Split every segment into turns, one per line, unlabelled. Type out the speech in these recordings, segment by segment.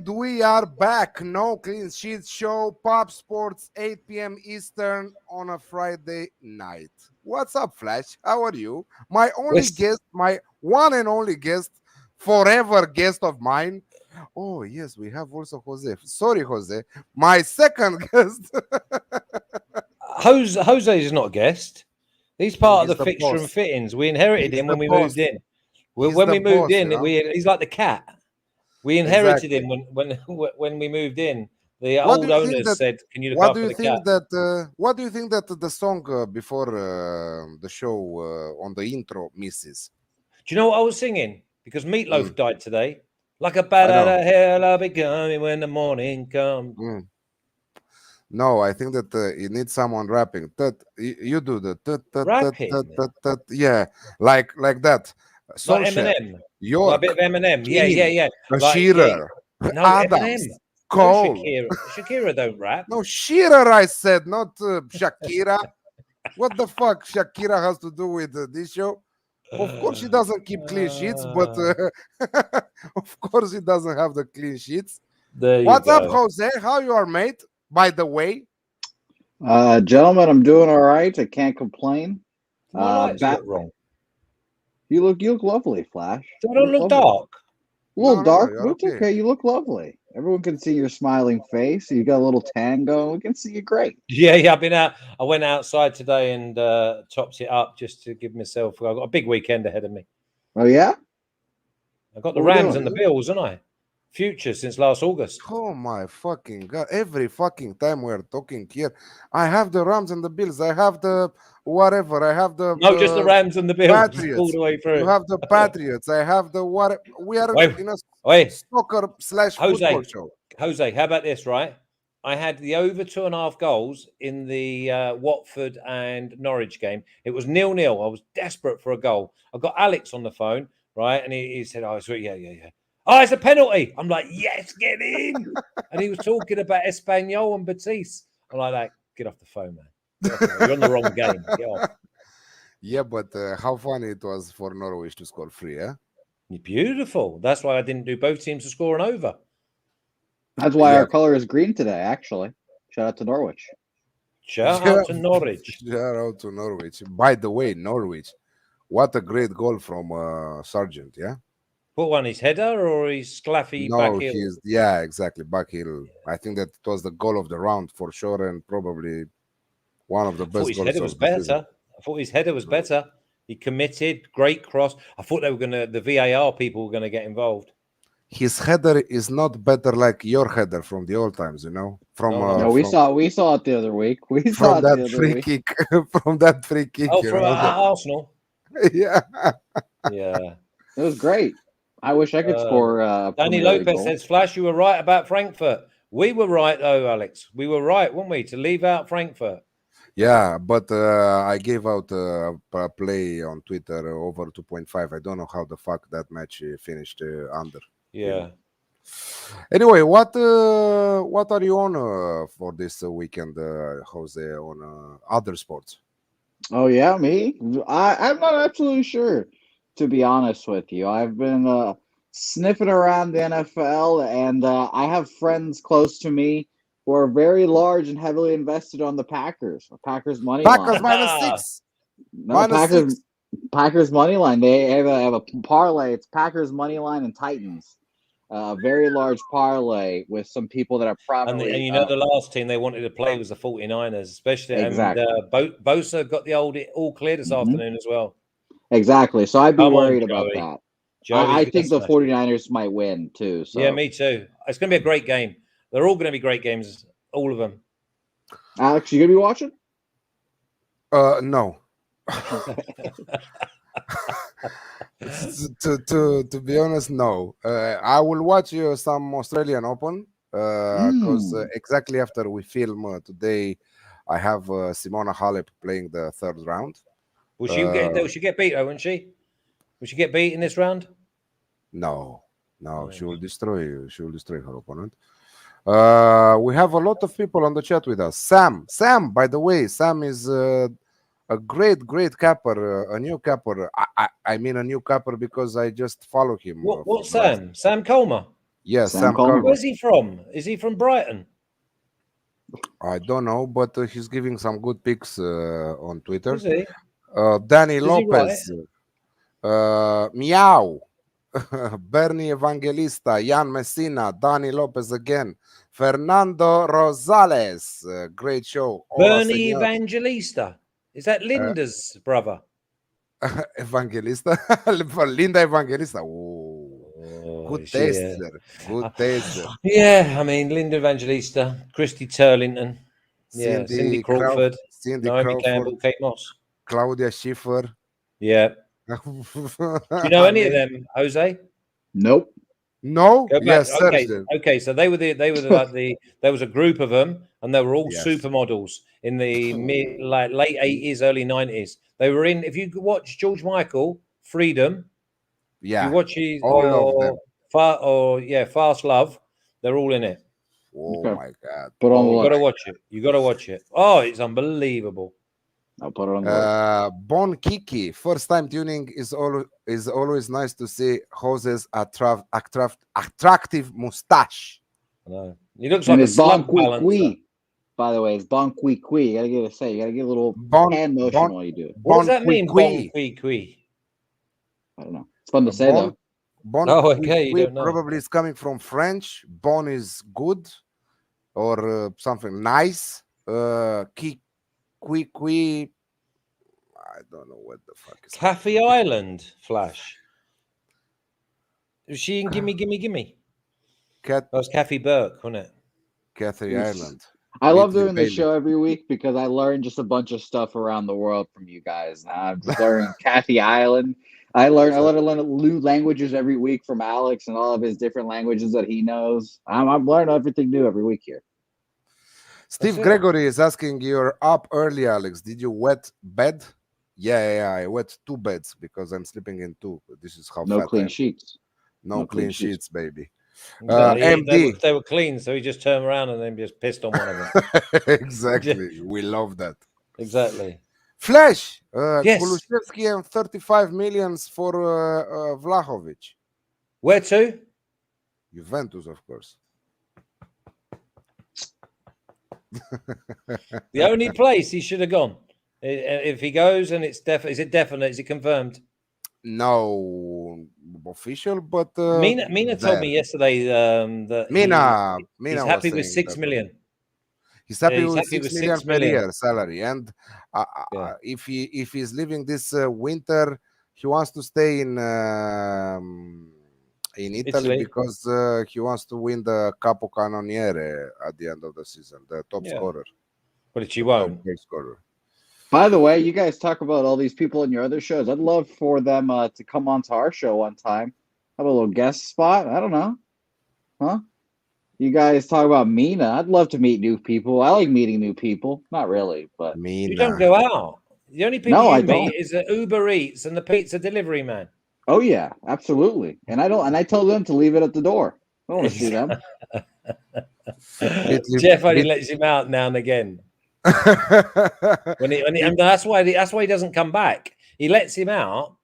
we are back. No Clean Sheet Show, Pop Sports, 8 p.m. Eastern on a Friday night. What's up, Flash? How are you? My only
Yes.
guest, my one and only guest, forever guest of mine. Oh, yes, we have also Jose. Sorry, Jose. My second guest.
Jose is not a guest. He's
No,
part
he's
of the
the
fixture and
boss.
fittings. We inherited
He's
him
the
when we
boss.
moved in.
He's
When
the
we moved
boss,
in, he's like the cat. We inherited
Exactly.
him when we moved in. The
What do
old
you think
owners
that
said, "Can you look
What do
after
you
the cat?"
think that? What do you think that the song before the show on the intro misses?
Do you know what I was singing? Because
Mm,
Meatloaf died today. Like a bat
I
out
know.
of hell, I'll be coming when the morning comes.
Mm. No, I think that you need someone rapping. You do the
Rapping
yeah, like that.
like
Solskjaer,
Eminem, like a
York,
bit of Eminem. Yeah, yeah,
Keane,
yeah. Like yeah.
Shearer,
No Eminem.
Adams,
No
Cole.
Shakira. Shakira don't rap.
No, Shearer, I said, not Shakira. What the fuck Shakira has to do with this show? Of course, she doesn't keep clean sheets, but
Uh,
of course, she doesn't have the clean sheets.
there you
What's up,
go.
Jose? How you are, mate? By the way,
Gentlemen, I'm doing all right. I can't complain.
Do my lights
Bat,
look wrong?
you look lovely, Flash.
Do I
You
don't
look
look
lovely.
dark?
A little
no,
dark,
you're
but it's
okay.
okay. You look lovely. Everyone can see your smiling face. You got a little tan going. We can see you great.
Yeah. I've been out. I went outside today and topped it up just to give myself. I've got a big weekend ahead of me.
Oh yeah,
I've got the
what we
Rams
doing?
and the Bills, haven't I? Future since last August.
Oh my fucking god! Every fucking time we're talking here, I have the Rams and the Bills. I have the whatever. I have
No, just the Rams and the Bills all
Patriots.
the way
You
through.
have the Patriots. I have the what? We are
Wait,
in a
wait,
soccer slash football show.
Jose, how about this, right? I had the over 2.5 goals in the Watford and Norwich game. It was 0-0. I was desperate for a goal. I got Alex on the phone, right? And he said, "Oh, sweet, yeah. Oh, it's a penalty." I'm like, "Yes, get in." And he was talking about Espanyol and Betis. I'm like, "Get off the phone, man. Get off the phone. You're on the wrong game. Get off."
Yeah, but how funny it was for Norwich to score free, eh?
Beautiful. That's why I didn't do both teams to score an over.
That's why
Yeah,
our color is green today. Actually, shout out to Norwich.
Shout
yeah.
out to Norwich.
Shout out to Norwich. By the way, Norwich, what a great goal from Sargent, yeah?
What one? His header or his Sclaffy back
No,
heel?
yeah, exactly, back heel. I think that it was the goal of the round for sure, and probably one of the
I thought
best
his
goals
header was
of the season.
better. I thought his header was better. He committed, great cross. I thought the VAR people were gonna get involved.
His header is not better like your header from the old times, you know,
No, no.
No, we saw it the other week. We saw
from
it
that
the other
free
week.
kick, from that free kick,
Oh,
you
from
know.
Arsenal.
Yeah.
Yeah.
It was great. I wish I could score a
Danny
Premier League
Lopez
goal.
says, "Flash, you were right about Frankfurt. We were right though, Alex. We were right, weren't we, to leave out Frankfurt?"
Yeah, but I gave out a play on Twitter over 2.5. I don't know how the fuck that match finished under. You know.
Yeah.
Anyway, what are you on for this weekend, Jose? On other sports?
Oh yeah, me? I'm not absolutely sure, to be honest with you. I've been sniffing around the NFL, and I have friends close to me who are very large and heavily invested on the Packers. Packers money
Packers
line.
-6,
No,
-6.
Packers money line. They have a parlay. It's Packers money line and Titans. A very large parlay with some people that are
And
prominently
you know the last team they wanted to play was the 49ers, especially
exactly.
Bosa got the all clear this
Mhm.
afternoon as well.
Exactly. So I'd be
Come on,
worried about
Joey.
that.
Joey's
I
gonna
think the
smash it.
49ers might win too. So
Yeah, me too. It's gonna be a great game. They're all gonna be great games, all of them.
Alex, you gonna be watching?
No. To be honest, no. I will watch some Australian Open because exactly after we film today, I have Simona Halep playing the third round.
Will she get beat, won't she? Will she get beat in this round?
No, she will destroy. She will destroy her opponent. We have a lot of people on the chat with us. Sam. By the way, Sam is a great capper, a new capper. I mean a new capper because I just follow him.
What Sam? Sam Colmer?
Yes,
Sam
Sam
Culver.
Culver.
Where's he from? Is he from Brighton?
I don't know, but he's giving some good picks on Twitter.
Is he?
Danny
Does he write?
Lopez, Meow, Bernie Evangelista, Jan Messina, Danny Lopez again, Fernando Rosales. Great show. Hola,
Bernie
señor.
Evangelista. Is that Linda's brother?
Evangelista, Linda Evangelista. Good
is
taste,
she,
sir. Good taste, sir.
Yeah, I mean, Linda Evangelista, Christy Turlington, yeah, Cindy Crawford,
Cindy
Naomi
Crawford,
Campbell, Kate Moss.
Claudia Schiffer.
Yeah. Do you know any of them, Jose?
Nope.
No?
Go back.
Yes,
Okay,
sir.
okay. So they were there was a group of them, and they were all
Yes.
supermodels in the late 80s, early 90s. They were in. If you watch George Michael, Freedom,
Yeah.
you watch his
All of them.
Fast Love, they're all in it.
Oh
Okay.
my God.
Put on the
You
list.
got to watch it. You got to watch it. Oh, it's unbelievable.
I'll put it on the list.
Bon Kiki, first time tuning is always nice to see Jose's attractive mustache.
I know. He looks
And
like a
it's Bon
slug balancer.
By the way, it's Bon Qui. You gotta get a you gotta get a little hand motion while you do it.
What does that mean? Bon
Qui.
Qui.
I don't know. It's fun to say though.
Bon
Oh,
qui
okay, you
qui
don't know.
probably is coming from French. Bon is good or something nice. Qui. I don't know what the fuck is
Cafe Island, Flash. Was she in Gimme Gimme Gimme?
Cat
That was Kathy Burke, wasn't it?
Cathy
Yes.
Island.
I love
Beatley
doing this
Bailey.
show every week because I learn just a bunch of stuff around the world from you guys. Now I'm just learning Kathy Island. I learn new languages every week from Alex and all of his different languages that he knows. I'm learning everything new every week here.
Steve
That's it.
Gregory is asking, you're up early, Alex. Did you wet bed? Yeah. I wet 2 beds because I'm sleeping in 2. This is how
No
fat I
clean
am.
sheets.
No clean sheets, baby.
Exactly.
MD.
They were clean, so he just turned around and then just pissed on one of them.
Exactly. We love that.
Exactly.
Flash.
Yes.
Kulusevski and 35 millions for Vlahovic.
Where to?
Juventus, of course.
The only place he should have gone. If he goes and it's is it definite? Is it confirmed?
No official, but
Mina told me yesterday that
Mina
he's
was
happy with
saying
6
that
million.
he's happy
he's
with
happy
6
with
million
6
per
million.
year salary, and
Yeah.
if he's leaving this winter, he wants to stay in Italy because he wants to win the Capo Cannoniere at the end of the season, the top scorer.
But he won't.
Top scorer.
By the way, you guys talk about all these people in your other shows. I'd love for them to come onto our show one time. Have a little guest spot. I don't know. Huh? You guys talk about Mina. I'd love to meet new people. I like meeting new people. Not really, but
Mina.
You don't go out. The only people
No, I
you meet
don't.
is the Uber Eats and the pizza delivery man.
oh yeah, absolutely. And I tell them to leave it at the door. I don't want to see them.
Jeff only lets him out now and again. And that's why he doesn't come back. He lets him out,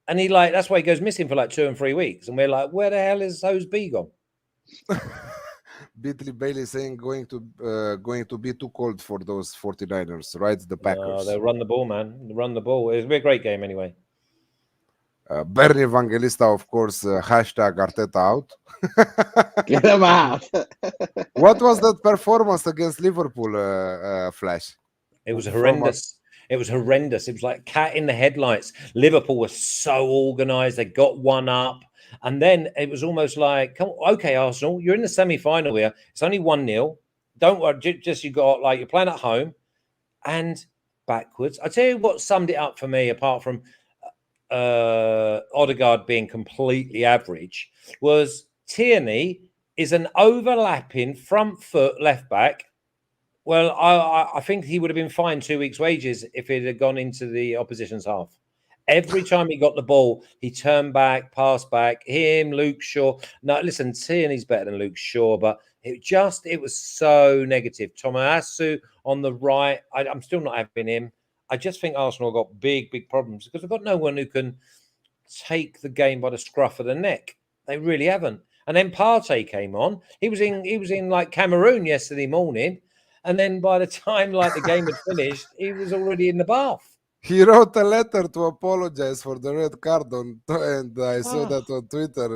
and that's why he goes missing for like 2 and 3 weeks. And we're like, where the hell is Hose B gone?
Beatley Bailey saying going to be too cold for those 49ers, right? The Packers.
No, they'll run the ball, man. Run the ball. It'll be a great game anyway.
Bernie Evangelista, of course, hashtag Arteta out.
Get them out.
What was that performance against Liverpool, Flash?
It was horrendous. It was horrendous. It was like cat in the headlights. Liverpool was so organised. They got one up. And then it was almost like, come on, okay, Arsenal, you're in the semi-final here. It's only 1-0. Don't worry. Just you're playing at home and backwards. I tell you what summed it up for me, apart from Odegaard being completely average, was Tierney is an overlapping front foot left back. Well, I think he would have been fined 2 weeks' wages if it had gone into the opposition's half. Every time he got the ball, he turned back, passed back. Him, Luke Shaw. No, listen, Tierney's better than Luke Shaw, but it was so negative. Tomiyasu on the right. I'm still not having him. I just think Arsenal got big problems because they've got no one who can take the game by the scruff of the neck. They really haven't. And then Partey came on. He was in like Cameroon yesterday morning, and then by the time like the game had finished, he was already in the bath.
He wrote a letter to apologize for the red card and I saw
Ah.
that on Twitter.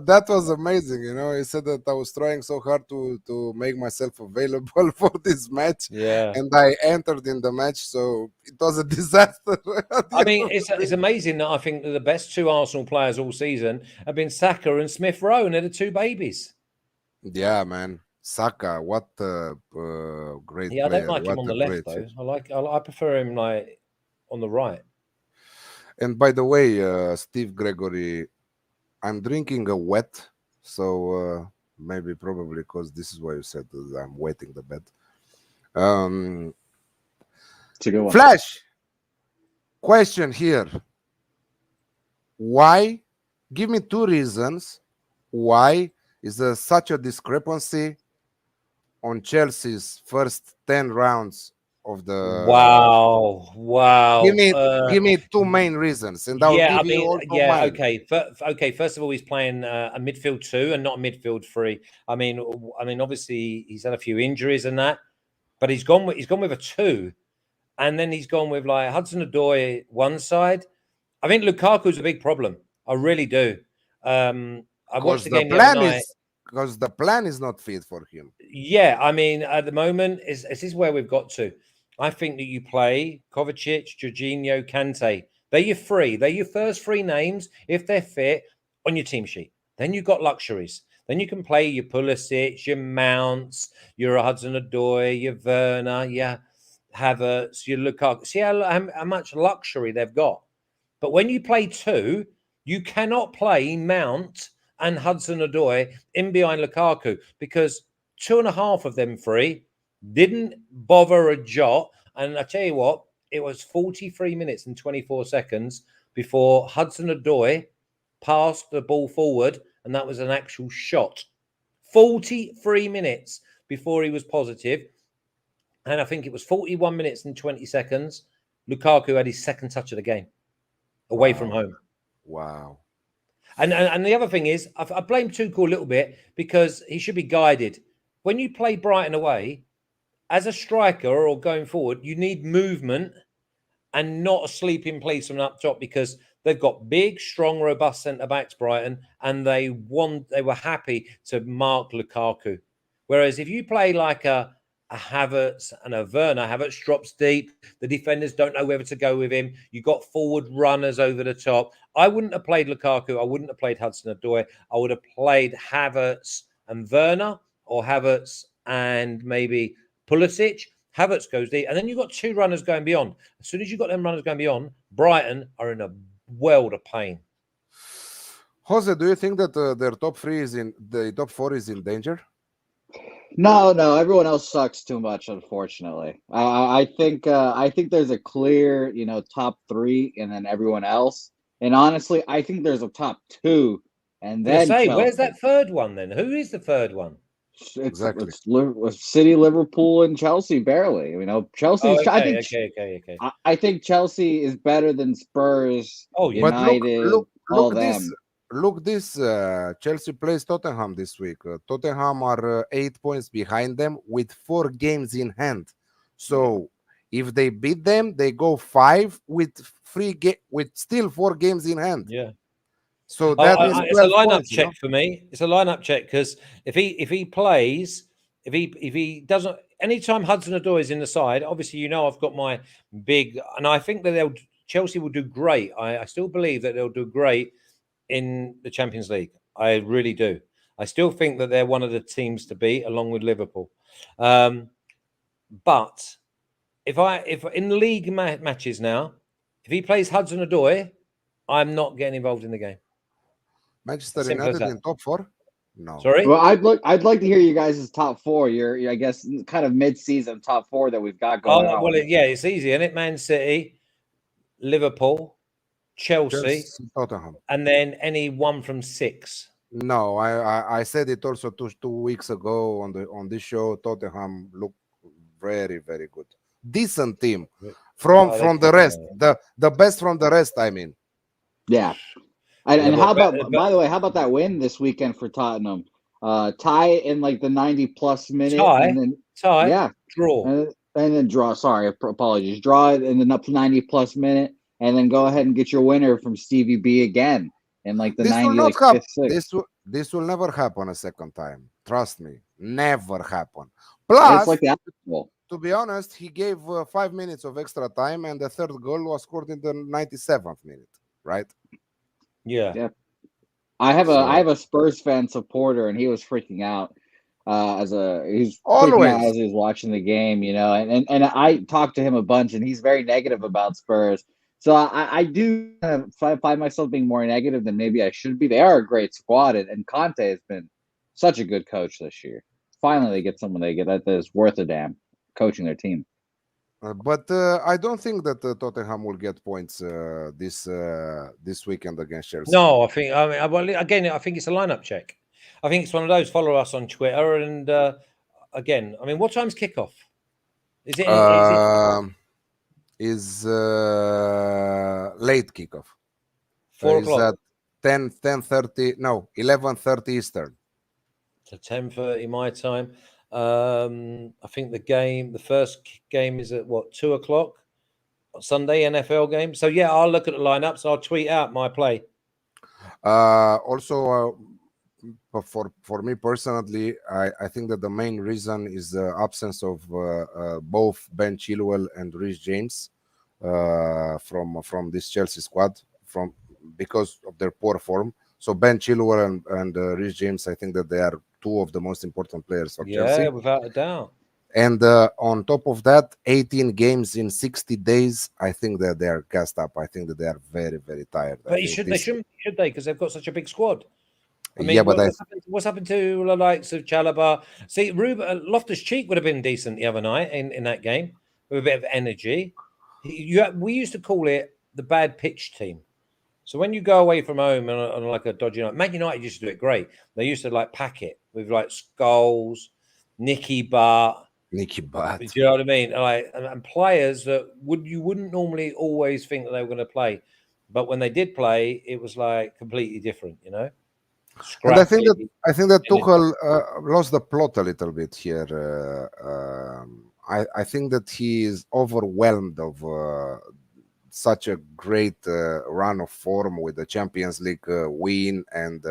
That was amazing, you know. He said that I was trying so hard to make myself available for this match,
Yeah.
and I entered in the match, so it was a disaster.
I mean, it's amazing that I think that the best two Arsenal players all season have been Saka and Smith Rowe, and they're the two babies.
Yeah, man. Saka, what a great
Yeah, I
player.
don't like him
What
on
a
the left
great
though.
fit.
I prefer him like on the right.
And by the way, Steve Gregory, I'm drinking a wet, so maybe probably because this is why you said that I'm wetting the bed.
It's a good one.
Flash question here. Why? Give me two reasons why is there such a discrepancy on Chelsea's first 10 rounds of the
Wow.
give me two main reasons, and I'll
Yeah,
give
I
you
mean,
also
yeah,
mine.
okay. First of all, he's playing a midfield 2 and not a midfield 3. I mean, obviously he's had a few injuries and that, but he's gone with a 2, and then he's gone with like Hudson-Odoi one side. I think Lukaku's a big problem. I really do. I watched the game the other night.
Because the plan is not fit for him.
Yeah, I mean, at the moment, this is where we've got to. I think that you play Kovacic, Jorginho, Kante. They're your three. They're your first three names, if they're fit, on your team sheet. Then you've got luxuries. Then you can play your Pulisic, your Mounts, your Hudson-Odoi, your Werner, your Havertz, your Lukaku. See how much luxury they've got. But when you play 2, you cannot play Mount and Hudson-Odoi in behind Lukaku because 2.5 of them 3 didn't bother a jot. And I tell you what, it was 43 minutes and 24 seconds before Hudson-Odoi passed the ball forward, and that was an actual shot. 43 minutes before he was positive. And I think it was 41 minutes and 20 seconds. Lukaku had his second touch of the game away from home.
Wow.
And the other thing is, I blame Tuchel a little bit because he should be guided. When you play Brighton away, as a striker or going forward, you need movement and not a sleeping policeman up top because they've got big, strong, robust centre-backs, Brighton, and they were happy to mark Lukaku. Whereas if you play like a Havertz and a Werner, Havertz drops deep. The defenders don't know whether to go with him. You got forward runners over the top. I wouldn't have played Lukaku. I wouldn't have played Hudson-Odoi. I would have played Havertz and Werner, or Havertz and maybe Pulisic. Havertz goes deep, and then you've got 2 runners going beyond. As soon as you've got them runners going beyond, Brighton are in a world of pain.
Jose, do you think that their top 4 is in danger?
No, everyone else sucks too much, unfortunately. I think there's a clear, top 3 and then everyone else. And honestly, I think there's a top 2 and then
Where's that third one then? Who is the third one?
Exactly.
It's City, Liverpool, and Chelsea barely. Chelsea.
Okay.
I think Chelsea is better than Spurs, United, all them.
Look, Chelsea plays Tottenham this week. Tottenham are 8 points behind them with 4 games in hand. So if they beat them, they go 5 with still 4 games in hand.
Yeah.
So that is
it's a lineup
points,
check for me. It's a lineup check because if he plays, if he doesn't, anytime Hudson-Odoi is in the side, obviously I've got my big, and I think that Chelsea will do great. I still believe that they'll do great in the Champions League. I really do. I still think that they're one of the teams to beat, along with Liverpool. But if in league matches now, if he plays Hudson-Odoi, I'm not getting involved in the game.
Manchester United in top 4? No.
Sorry.
Well, I'd like to hear you guys' top 4. Your I guess kind of mid-season top 4 that we've got going on.
Well, it's easy, isn't it? Man City, Liverpool, Chelsea,
Tottenham,
and then any one from 6.
No, I said it also 2 weeks ago on this show. Tottenham look very, very good, decent team from the rest, the best from the rest. I mean,
yeah. And
Yeah,
how
but,
about, by the way, how about that win this weekend for Tottenham? Tie in like the 90-plus minute, and then yeah,
draw.
and then draw. Sorry, apologies. Draw it in the 90-plus minute, and then go ahead and get your winner from Stevie B again in like the
This will
90,
not
like
happen.
fifth, sixth.
This will never happen a second time. Trust me, never happen.
It's
Plus,
like the Apple.
to be honest, he gave 5 minutes of extra time, and the third goal was scored in the 97th minute. Right?
Yeah.
I have a Spurs fan supporter, and he was freaking out. He's freaking out
Always.
as he was watching the game, and I talked to him a bunch, and he's very negative about Spurs. So I do kind of find myself being more negative than maybe I should be. They are a great squad, and Conte has been such a good coach this year. Finally, they get someone that is worth a damn coaching their team.
But I don't think that Tottenham will get points this weekend against Chelsea.
No, I think. I think it's a lineup check. I think it's one of those. Follow us on Twitter, and again, I mean, what time's kickoff? Is it?
Is late kickoff.
4
Is
o'clock?
at 10:30? No, 11:30 Eastern.
So 10:30 my time. I think the first game is at 2 o'clock Sunday, NFL game. So yeah, I'll look at the lineups. I'll tweet out my play.
Also, for me personally, I think that the main reason is the absence of both Ben Chilwell and Reece James from this Chelsea squad because of their poor form. So Ben Chilwell and Reece James, I think that they are two of the most important players for Chelsea.
Yeah, without a doubt.
And on top of that, 18 games in 60 days, I think that they are gassed up. I think that they are very, very tired.
But they shouldn't, should they? Because they've got such a big squad. I mean,
yeah, but
what's happened to the likes of Chalobah? See, Loftus-Cheek would have been decent the other night in that game with a bit of energy. We used to call it the bad pitch team. So when you go away from home on like a dodgy night, Man United used to do it great. They used to like pack it with like Scholes, Nicky Butt. Do you know what I mean? And players that you wouldn't normally always think that they were going to play, but when they did play, it was like completely different,
And I think that Tuchel lost the plot a little bit here. I think that he is overwhelmed of such a great run of form with the Champions League win and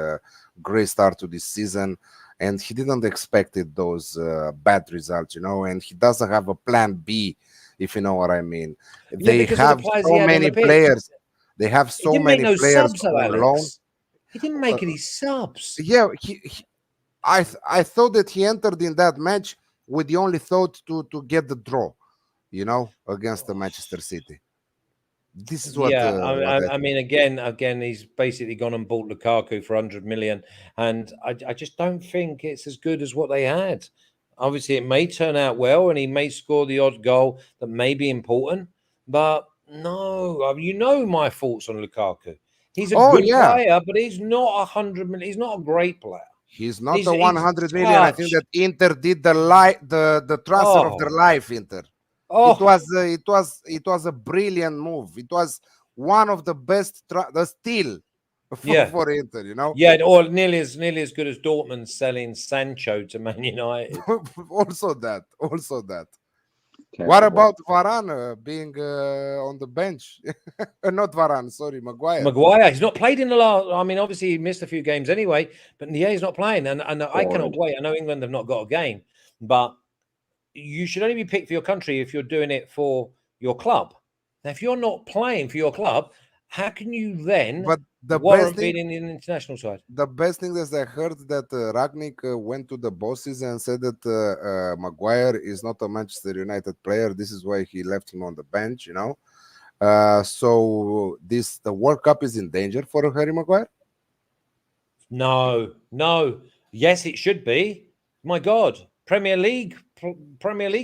great start to this season. And he didn't expect those bad results, and he doesn't have a plan B, if you know what I mean. They have so many players. They have so many players on loan.
He didn't make any subs.
Yeah, I thought that he entered in that match with the only thought to get the draw, against the Manchester City. This is what.
Yeah, I mean, again, he's basically gone and bought Lukaku for 100 million, and I just don't think it's as good as what they had. Obviously, it may turn out well, and he may score the odd goal that may be important, but no, my thoughts on Lukaku. He's a good player, but he's not 100 million. He's not a great player.
He's not a 100 million. I think that Inter did the transfer of their life. Inter. Oh. It was a brilliant move. It was one of the best steal for Inter,
Yeah, or nearly as good as Dortmund selling Sancho to Man United.
also that. Terrible. What about Varane being on the bench? Not Varane, sorry, Maguire.
Maguire, he's not played in the last. I mean, obviously he missed a few games anyway, but yeah, he's not playing, and I cannot wait. I know England have not got a game, but you should only be picked for your country if you're doing it for your club. Now, if you're not playing for your club, how can you then warrant being in the international side?
The best thing is I heard that Ragnick went to the bosses and said that Maguire is not a Manchester United player. This is why he left him on the bench, So the World Cup is in danger for Harry Maguire?
No. Yes, it should be. My God. Premier League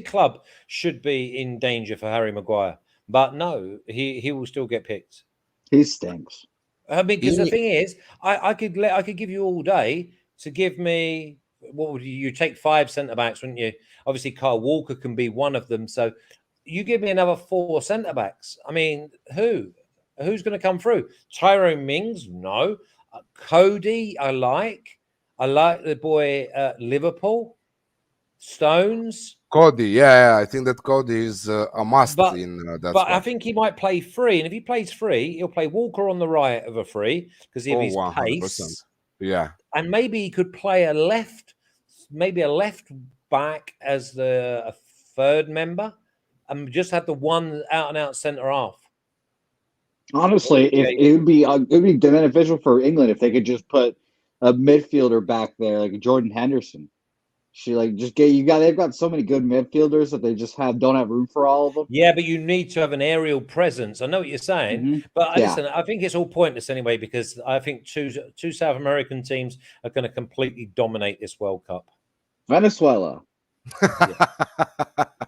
club should be in danger for Harry Maguire, but no, he will still get picked.
He stinks.
I mean, because the thing is, I could give you all day to give me what would you take 5 centre backs, wouldn't you? Obviously, Kyle Walker can be one of them. So you give me another 4 centre backs. I mean, who? Who's going to come through? Tyrone Mings? No. Cody, I like. I like the boy at Liverpool. Stones.
Cody, yeah, I think that Cody is a must
But
in that
but I
spot.
think he might play free. And if he plays free, he'll play Walker on the right of a free because of
Oh,
his
100%.
pace.
Yeah.
And maybe he could play a left back as a third member and just have the one out and out centre half.
Honestly, if it would be beneficial for England if they could just put a midfielder back there like Jordan Henderson. They've got so many good midfielders that they just don't have room for all of them.
Yeah, but you need to have an aerial presence. I know what you're saying, but listen, I think it's all pointless anyway because I think two South American teams are going to completely dominate this World Cup.
Venezuela.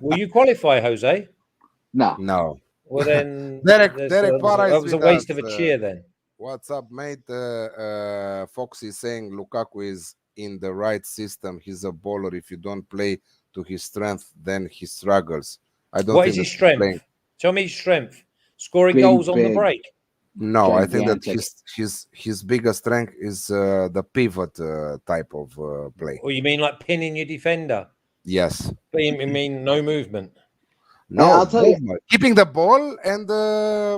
Will you qualify, Jose?
No.
No.
Well, then
Derek
that was a waste of a cheer then.
What's up, mate? Foxy saying Lukaku is in the right system. He's a bowler. If you don't play to his strength, then he struggles. I don't
What
think
is his
that
strength?
playing-
Tell me his strength. Scoring goals on the break.
No, I think that
Gigantic.
his biggest strength is the pivot type of play.
Or you mean like pinning your defender?
Yes.
But you mean no movement?
No,
I'll tell you-
movement. Keeping the ball and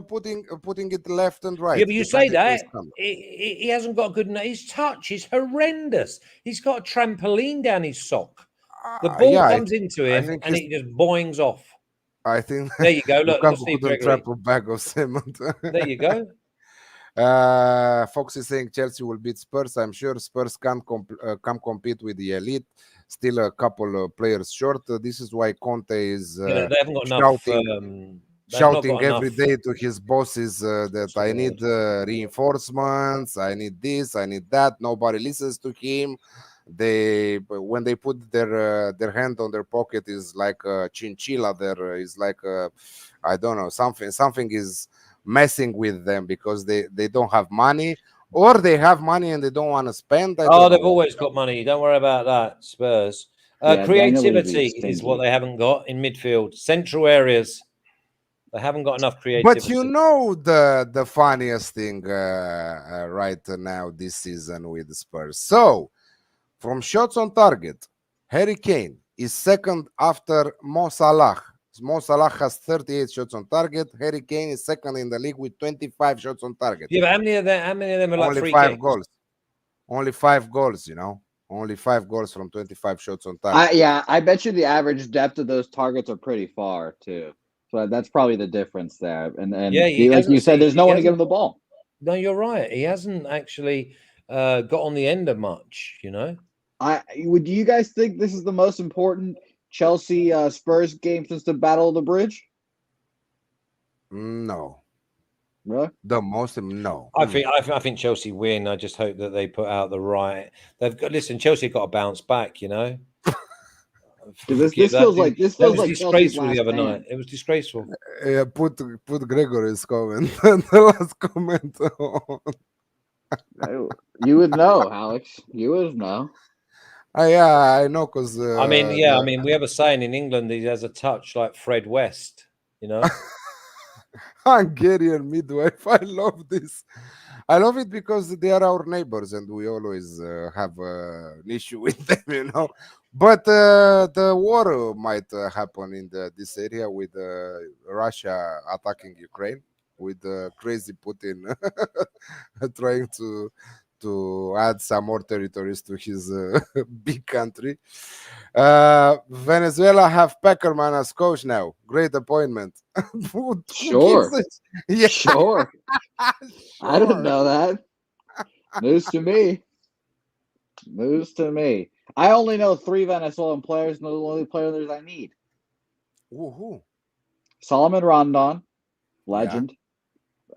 putting it left and right.
Yeah, but you say
depending who is
that
coming.
he hasn't got a good. His touch is horrendous. He's got a trampoline down his sock. The ball
Yeah,
comes into him
think
and
he's-
it just boings off.
I think
There you go. Look,
Lukaku
Steve
couldn't
Gregory.
trap a bag of cement.
There you go.
Fox is saying Chelsea will beat Spurs. I'm sure Spurs can compete with the elite. Still a couple of players short. This is why Conte is
They haven't got enough.
shouting every day to his bosses that
What's
I
the
need reinforcements, I need this, I need that. Nobody listens to him. When they put their hand on their pocket is like a chinchilla. There is like I don't know, something is messing with them because they don't have money, or they have money and they don't want to spend.
They've
don't know.
always got money. Don't worry about that, Spurs.
Yeah, Daniel
Creativity
Levy's
is what
stingy.
they haven't got in midfield. Central areas, they haven't got enough creativity.
But you know the funniest thing right now this season with the Spurs. So from shots on target, Harry Kane is second after Mo Salah. Mo Salah has 38 shots on target. Harry Kane is second in the league with 25 shots on target.
Yeah, but how many of them are like
Only
free
5
kicks?
goals. Only 5 goals, you know. Only 5 goals from 25 shots on target.
I bet you the average depth of those targets are pretty far too. So that's probably the difference there. And
Yeah, he
like you
hasn't
said, there's no
he
one to give him
hasn't-
the ball.
No, you're right. He hasn't actually got on the end of much, you know.
Do you guys think this is the most important Chelsea Spurs game since the Battle of the Bridge?
No.
Really?
The most no.
I think Chelsea win. I just hope that they put out the right. Chelsea got to bounce back, you know.
This feels like
That was
Chelsea's
disgraceful the
last
other
stand.
night. It was disgraceful.
Put Gregory's comment. The last comment.
You would know, Alex. You would know.
Yeah, I know because
I mean, we have a saying in England. He has a touch like Fred West, you know.
Hungarian midwife. I love this. I love it because they are our neighbors and we always have an issue with them, you know. But the war might happen in this area with Russia attacking Ukraine, with crazy Putin trying to add some more territories to his big country. Venezuela have Peckerman as coach now. Great appointment. Who
Sure.
gives a- Yeah,
Sure. I didn't
sure.
know that. News to me. News to me. I only know 3 Venezuelan players, and those are the only players I need.
Woohoo.
Solomon Rondon, legend.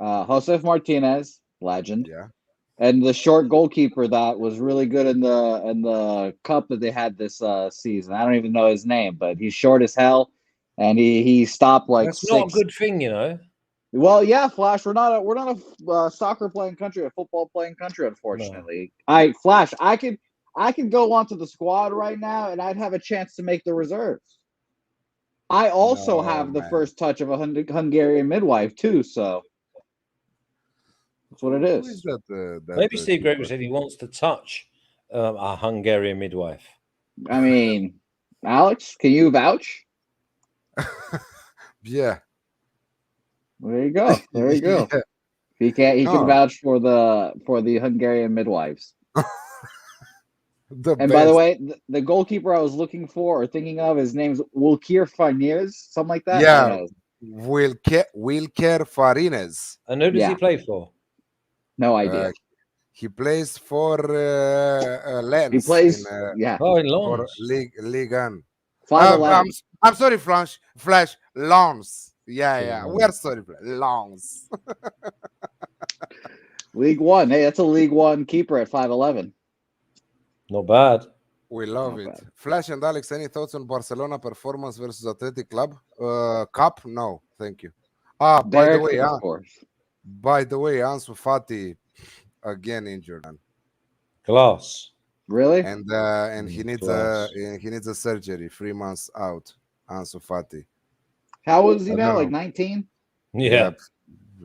Josef Martinez, legend.
Yeah.
And the short goalkeeper that was really good in the cup that they had this season. I don't even know his name, but he's short as hell, and he stopped like
That's
6.
not a good thing, you know.
Well, yeah, Flash. We're not a soccer playing country, a football playing country, unfortunately. Flash. I could go onto the squad right now, and I'd have a chance to make the reserves. I also
No,
have the
man.
first touch of a Hungarian midwife too. So That's what it
Who is
is.
that?
Maybe Steve
keeper?
Gregory said he wants to touch a Hungarian midwife.
I mean, Alex, can you vouch?
Yeah.
There you go. There you go.
Yeah.
He can't. He can
No,
vouch for the Hungarian midwives.
the
And by the
best.
way, the goalkeeper I was looking for or thinking of, his name's Wilkir Farnez, something like that. I
Yeah,
don't know.
Wilker Farines.
And who does he
Yeah.
play for?
No
Uh,
idea.
he plays for
He
Lens
plays. Yeah.
Oh, in
for
Lons.
Ligue 1.
5'11".
I'm sorry, Flash. Lons. Yeah. We're sorry, Lons.
League One. Hey, that's a League One keeper at 5'11".
Not bad.
We love
Not
it.
bad.
Flash and Alex, any thoughts on Barcelona performance versus Athletic Club? Cup? No, thank you. By the
Derek,
way,
of course.
Ansu Fati again injured,
Glass.
Really?
and he needs
Class.
a surgery. 3 months out. Ansu Fati.
How old is he
I
now?
don't
Like
know.
19?
Yeah.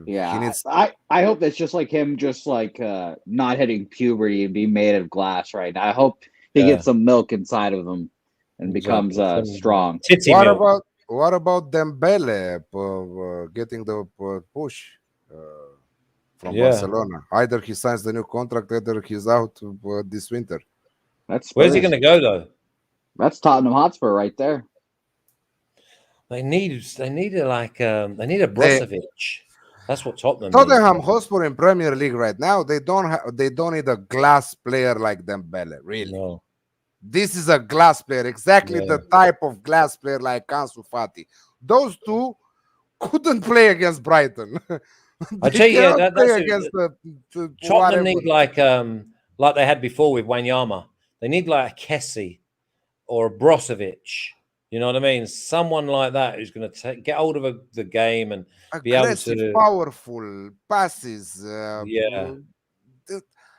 Yeah.
He needs.
I hope that's just like him, just like not hitting puberty and being made of glass right now. I hope he
Yeah.
gets some milk inside of him and becomes
Some
strong.
Titty
What
milk.
about Dembele getting the push from
Yeah.
Barcelona? Either he signs the new contract, either he's out this winter.
That's
Where's he
Spurs.
going to go though?
That's Tottenham Hotspur right there.
They need a Brozovic. That's what Tottenham
Tottenham
needs.
Hotspur in Premier League right now, they don't need a glass player like Dembele, really.
No.
This is a glass player, exactly
Yeah.
the type of glass player like Ansu Fati. Those two couldn't play against Brighton.
I
They
tell you,
cannot play
that's
against the
Tottenham
whatever.
need like they had before with Wanyama. They need like a Kessie or a Brozovic. You know what I mean? Someone like that who's going to get hold of the game and be able
Aggressive,
to.
powerful passes.
Yeah.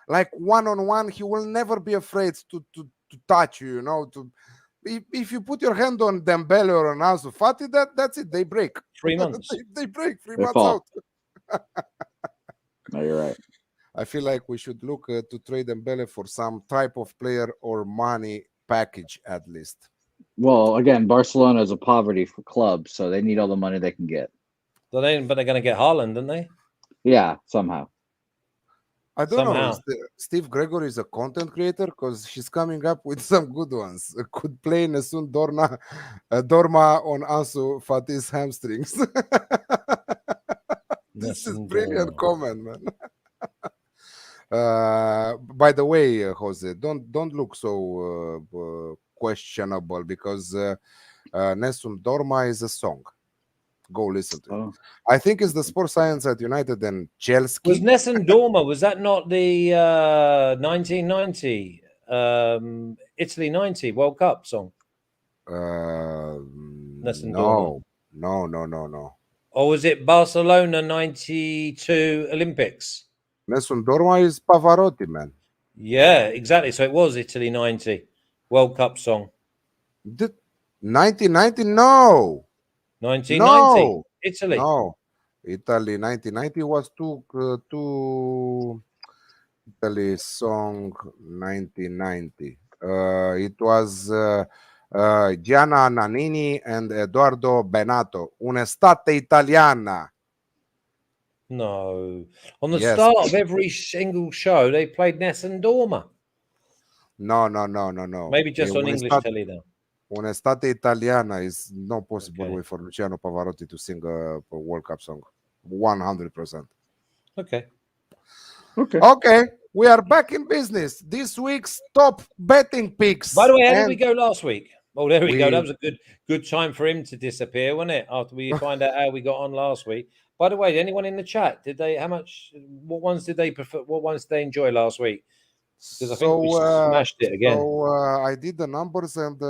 Like one-on-one, he will never be afraid to touch you. You know, if you put your hand on Dembele or on Ansu Fati, that's it. They break.
3 months.
they break 3
They
months
fall.
out.
No, you're right.
I feel like we should look to trade Dembele for some type of player or money package at least.
Well, again, Barcelona is a poverty club, so they need all the money they can get.
But they're going to get Haaland, don't they?
Yeah, somehow.
I don't
Somehow.
know. Steve Gregory is a content creator because she's coming up with some good ones. Could play Nesun Dorma on Ansu Fati's hamstrings. This is brilliant comment, man. By the way, Jose, don't look so questionable because Nessun Dorma is a song. Go listen to it.
Oh.
I think it's the Sports Science at United and Chelsea.
Was Nessun Dorma, was that not the 1990 Italy 90 World Cup song? Nessun Dorma.
No.
Or was it Barcelona 92 Olympics?
Nessun Dorma is Pavarotti, man.
Yeah, exactly. So it was Italy 90 World Cup song.
1990? No.
1990
No.
Italy.
No. Italy 1990 was two Italy song 1990. It was Gianna Nannini and Edoardo Benato. Un'estate italiana.
No. On the
Yes.
start of every single show, they played Nessun Dorma.
No.
Maybe just on English telly though.
Un'estate italiana is no possible
Okay.
way for Luciano Pavarotti to sing a World Cup song. 100%.
Okay.
Okay, we are back in business. This week's top betting picks.
By the way, how did
And
we go last week? Oh, there we go.
we-
That was a good time for him to disappear, wasn't it? After we find out how we got on last week. By the way, anyone in the chat, what ones did they prefer? What ones did they enjoy last week? Because I think we smashed it again.
So I did the numbers, and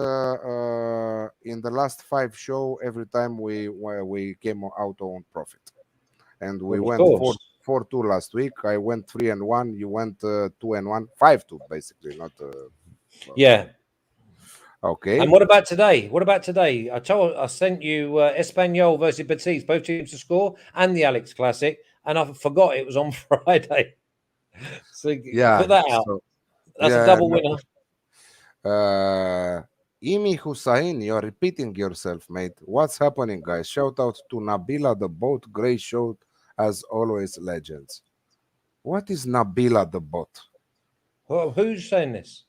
in the last 5 show, every time we came out on profit, and we
Well, of
went
course.
4-2 last week. I went 3-1. You went 2-1, 5-2 basically, not.
Yeah.
Okay.
And what about today? I sent you Espanyol versus Betis, both teams to score, and the Alex Classic. and I forgot it was on Friday. So
Yeah.
put that out.
So,
That's a
yeah,
double
no,
winner.
Imi Hussain, you're repeating yourself, mate. What's happening, guys? Shout out to Nabila, the boat. Great show, as always, legends. What is Nabila, the bot?
Who's saying this?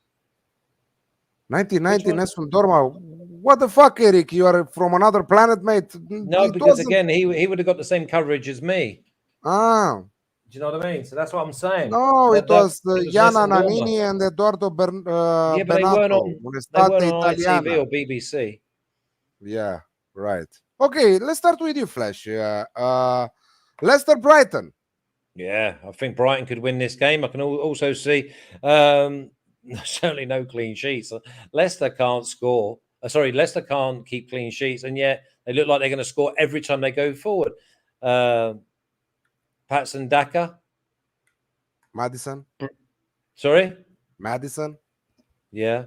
1990
Which one?
Nessun Dorma. What the fuck, Eric? You are from another planet, mate.
No,
It
because
wasn't.
again, he would have got the same coverage as me.
Ah,
Do you know what I mean? So that's what I'm saying.
no, it was
It was
Jana
Nessun Dorma.
Nannini and Eduardo
Yeah, but they weren't
Benato.
on. They weren't
Un'estate
on ITV
italiana.
or BBC.
Yeah, right. Okay, let's start with you, Flash. Leicester Brighton.
Yeah, I think Brighton could win this game. I can also see certainly no clean sheets. Leicester can't score. Leicester can't keep clean sheets, and yet they look like they're going to score every time they go forward. Patson Daka.
Madison.
Sorry?
Madison.
Yeah.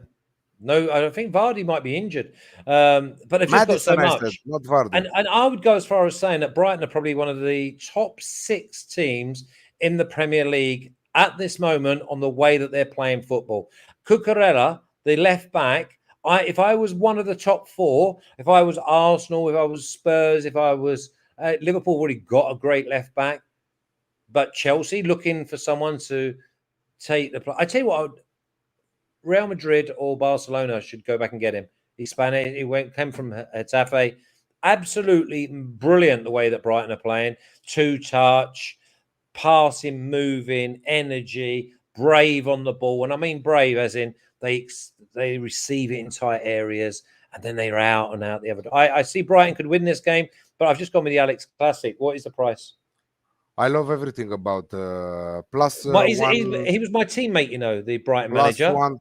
No, I don't think Vardy might be injured. But they've just got so
Madison, I said,
much.
not Vardy.
And I would go as far as saying that Brighton are probably one of the top 6 teams in the Premier League at this moment on the way that they're playing football. Cucurella, the left back, if I was one of the top 4, if I was Arsenal, if I was Spurs, if I was Liverpool, already got a great left back. But Chelsea looking for someone to take the play. I tell you what, Real Madrid or Barcelona should go back and get him. He's Spanish. He came from Getafe. Absolutely brilliant the way that Brighton are playing. 2-touch, passing, moving, energy, brave on the ball. And I mean brave as in they receive it in tight areas and then they're out and out the other. I see Brighton could win this game, but I've just gone with the Alex Classic. What is the price?
I love everything about plus
He
one.
was my teammate, you know, the Brighton
Plus
manager.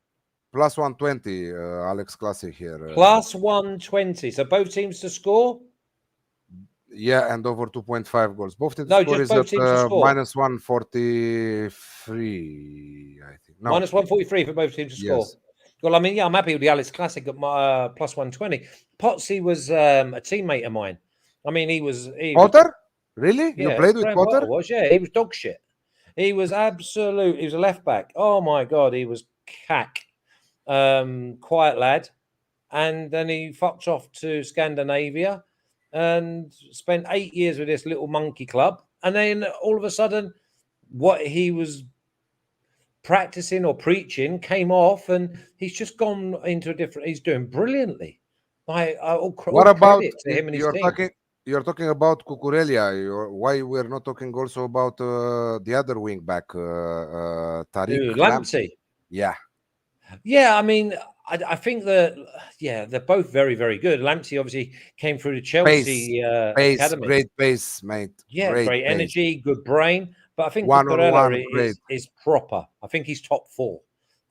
plus 120, Alex Classic here.
Plus 120. So both teams to score?
Yeah, and over 2.5 goals. Both teams
No,
score
just
is
both
at
teams to score.
minus 143, I think. No.
Minus 143 for both teams to score.
Yes.
Well, I mean, yeah, I'm happy with the Alex Classic at my plus 120. Potsy was a teammate of mine. I mean, he was
Potter? Really?
Yeah,
You played with
Graham
Potter?
Was, yeah, he was dog shit. He was absolute. He was a left back. Oh my god, he was cack. Quiet lad, and then he fucked off to Scandinavia and spent 8 years with this little monkey club. And then all of a sudden, what he was practicing or preaching came off, and he's just gone into a different. He's doing brilliantly.
What about
credit to him and his team.
You're talking about Cucurella. Why we're not talking also about the other wing back, Tariq
Lamptey.
Yeah.
Yeah, I mean, I think that they're both very, very good. Lamptey obviously came through the Chelsea academy.
Great pace, mate.
Yeah, great
pace.
energy, good brain. But I think
One-on-one,
Cucurella is proper. I think he's top 4,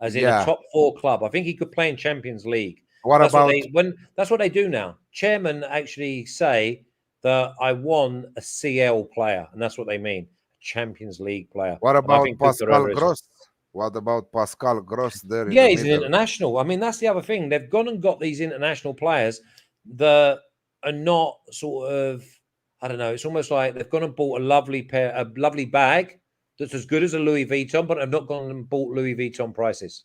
as in a top 4 club. I think he could play in Champions League. That's what they do now. Chairman actually say that I want a CL player, and that's what they mean, a Champions League player.
What about Pascal Gross? What about Pascal Gross there?
Yeah, he's an international. I mean, that's the other thing. They've gone and got these international players that are not sort of, I don't know, it's almost like they've gone and bought a lovely bag that's as good as a Louis Vuitton, but have not gone and bought Louis Vuitton prices.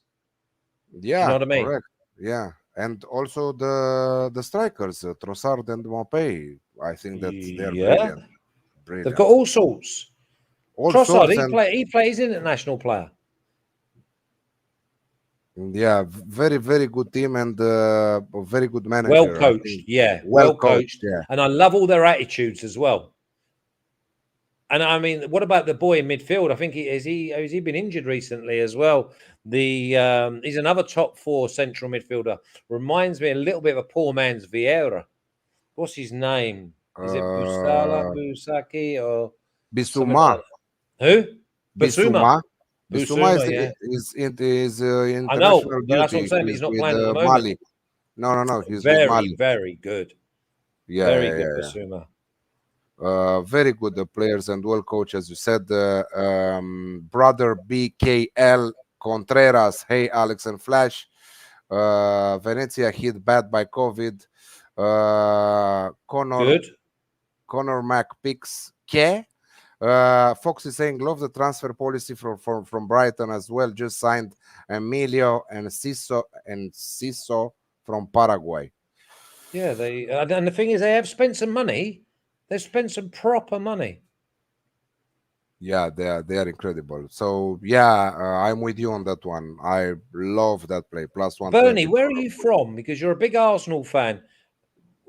Yeah,
you know what I mean?
Correct. Yeah, and also the strikers, Trossard and Mopé. I think that they're brilliant.
They've got all sorts. Trossard, he plays international player.
Yeah, very, very good team and very good manager.
Well coached, yeah. Well coached.
Yeah.
And I love all their attitudes as well. And I mean, what about the boy in midfield? I think has he been injured recently as well? He's another top 4 central midfielder. Reminds me a little bit of a poor man's Vieira. What's his name? Is it Busaki or
Bissouma?
Who?
Bissouma. Bissouma is international.
I know, but that's what I'm saying. He's not playing at the moment.
Mali. No. He's
very,
with Mali.
very good.
Yeah,
very good, Bissouma.
Very good players and well coached, as you said. Brother BKL Contreras. Hey, Alex and Flash. Venezia hit bad by COVID. Connor McPix. Fox is saying love the transfer policy from Brighton as well. Just signed Emilio and Ciso from Paraguay.
Yeah, they and the thing is, they have spent some money. They've spent some proper money.
Yeah, they are incredible. So yeah, I'm with you on that one. I love that play. Plus 120.
Bernie, where are you from? Because you're a big Arsenal fan.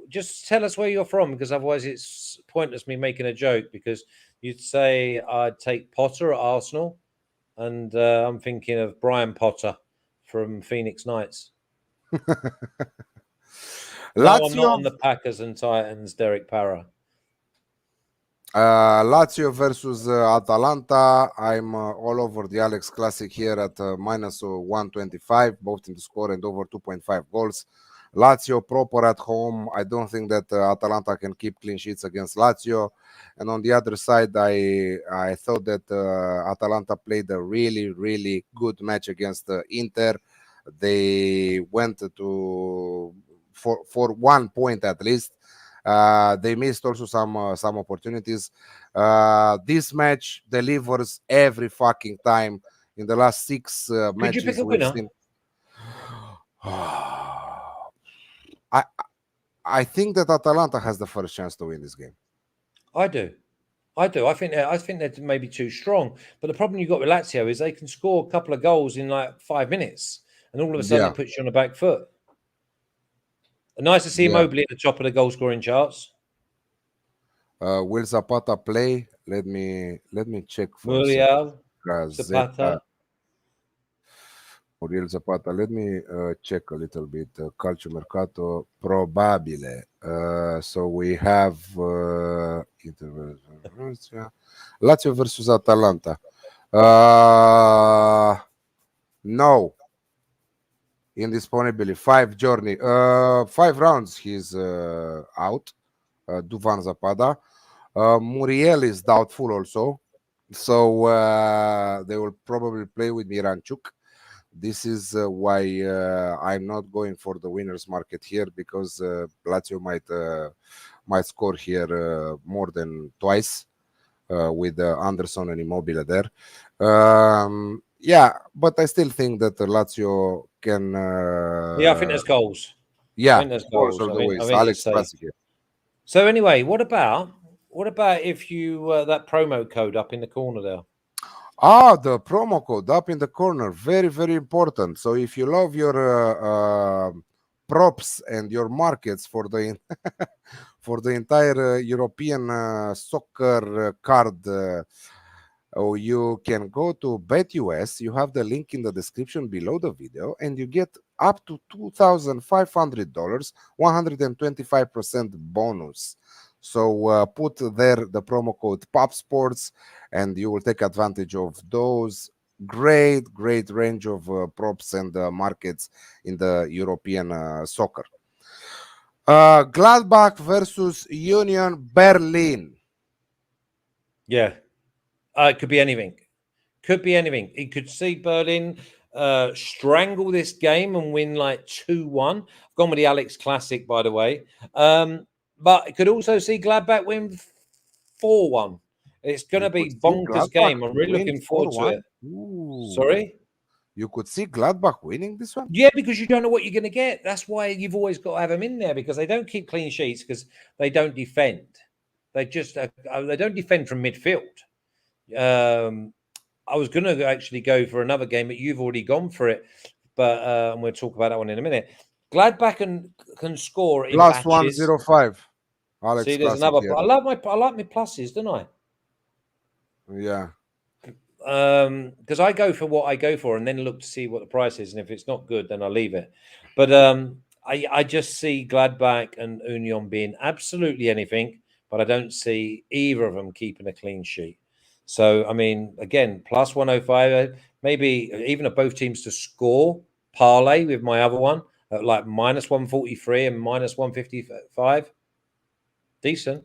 Just tell us where you're from, because otherwise it's pointless me making a joke. Because you'd say I'd take Potter at Arsenal, and I'm thinking of Brian Potter from Phoenix Knights. No, I'm not on the Packers and Titans, Derek Parra.
Lazio versus Atalanta. I'm all over the Alex Classic here at minus 125, both in the score and over 2.5 goals. Lazio proper at home. I don't think that Atalanta can keep clean sheets against Lazio. And on the other side, I thought that Atalanta played a really, really good match against Inter. They went to for 1 point at least. They missed also some opportunities. This match delivers every fucking time. In the last 6
Could
matches,
you pick a
we've
winner?
seen. I think that Atalanta has the first chance to win this game.
I do. I think they're maybe too strong. But the problem you've got with Lazio is they can score a couple of goals in like 5 minutes, and all of a sudden it puts you on the back foot. Nice to see Mobley at the top of the goal scoring charts.
Will Zapata play? Let me check for
Muriel
Zapata. Muriel Zapata. Let me check a little bit. Calcio Mercato probabile. So we have Lazio versus Atalanta. No. Indisponibility. 5 journey. 5 rounds. He's out. Duvan Zapata. Muriel is doubtful also. So they will probably play with Miranchuk. This is why I'm not going for the winners market here, because Lazio might score here more than twice with Anderson and Immobile there. Yeah, but I still think that Lazio can.
Yeah, I think there's goals.
Yeah,
I think there's goals.
all the ways.
I think
Alex
it's safe.
Classic here.
So anyway, what about if you that promo code up in the corner there?
The promo code up in the corner, very, very important. So if you love your props and your markets for the for the entire European soccer card, you can go to BetUS. You have the link in the description below the video, and you get up to $2,500, 125% bonus. So put there the promo code PopSports, and you will take advantage of those great range of props and markets in the European soccer. Gladbach versus Union Berlin.
Yeah, it could be anything. Could be anything. You could see Berlin strangle this game and win like 2-1. I've gone with the Alex Classic, by the way. But it could also see Gladbach win 4-1. It's going to be bonkers game. I'm really looking forward to it.
Ooh.
Sorry?
You could see Gladbach winning this one?
Yeah, because you don't know what you're going to get. That's why you've always got to have them in there, because they don't keep clean sheets, because they don't defend. They just they don't defend from midfield. I was going to actually go for another game, but you've already gone for it. But and we'll talk about that one in a minute. Gladbach can score in
plus
batches.
105. Alex
See, there's
Classic
another.
here.
I like my pluses, don't I?
Yeah.
Because I go for what I go for, and then look to see what the price is, and if it's not good, then I'll leave it. But I just see Gladbach and Union being absolutely anything, but I don't see either of them keeping a clean sheet. So I mean, again, plus 105, maybe even of both teams to score parlay with my other one at like minus 143 and minus 155. Decent.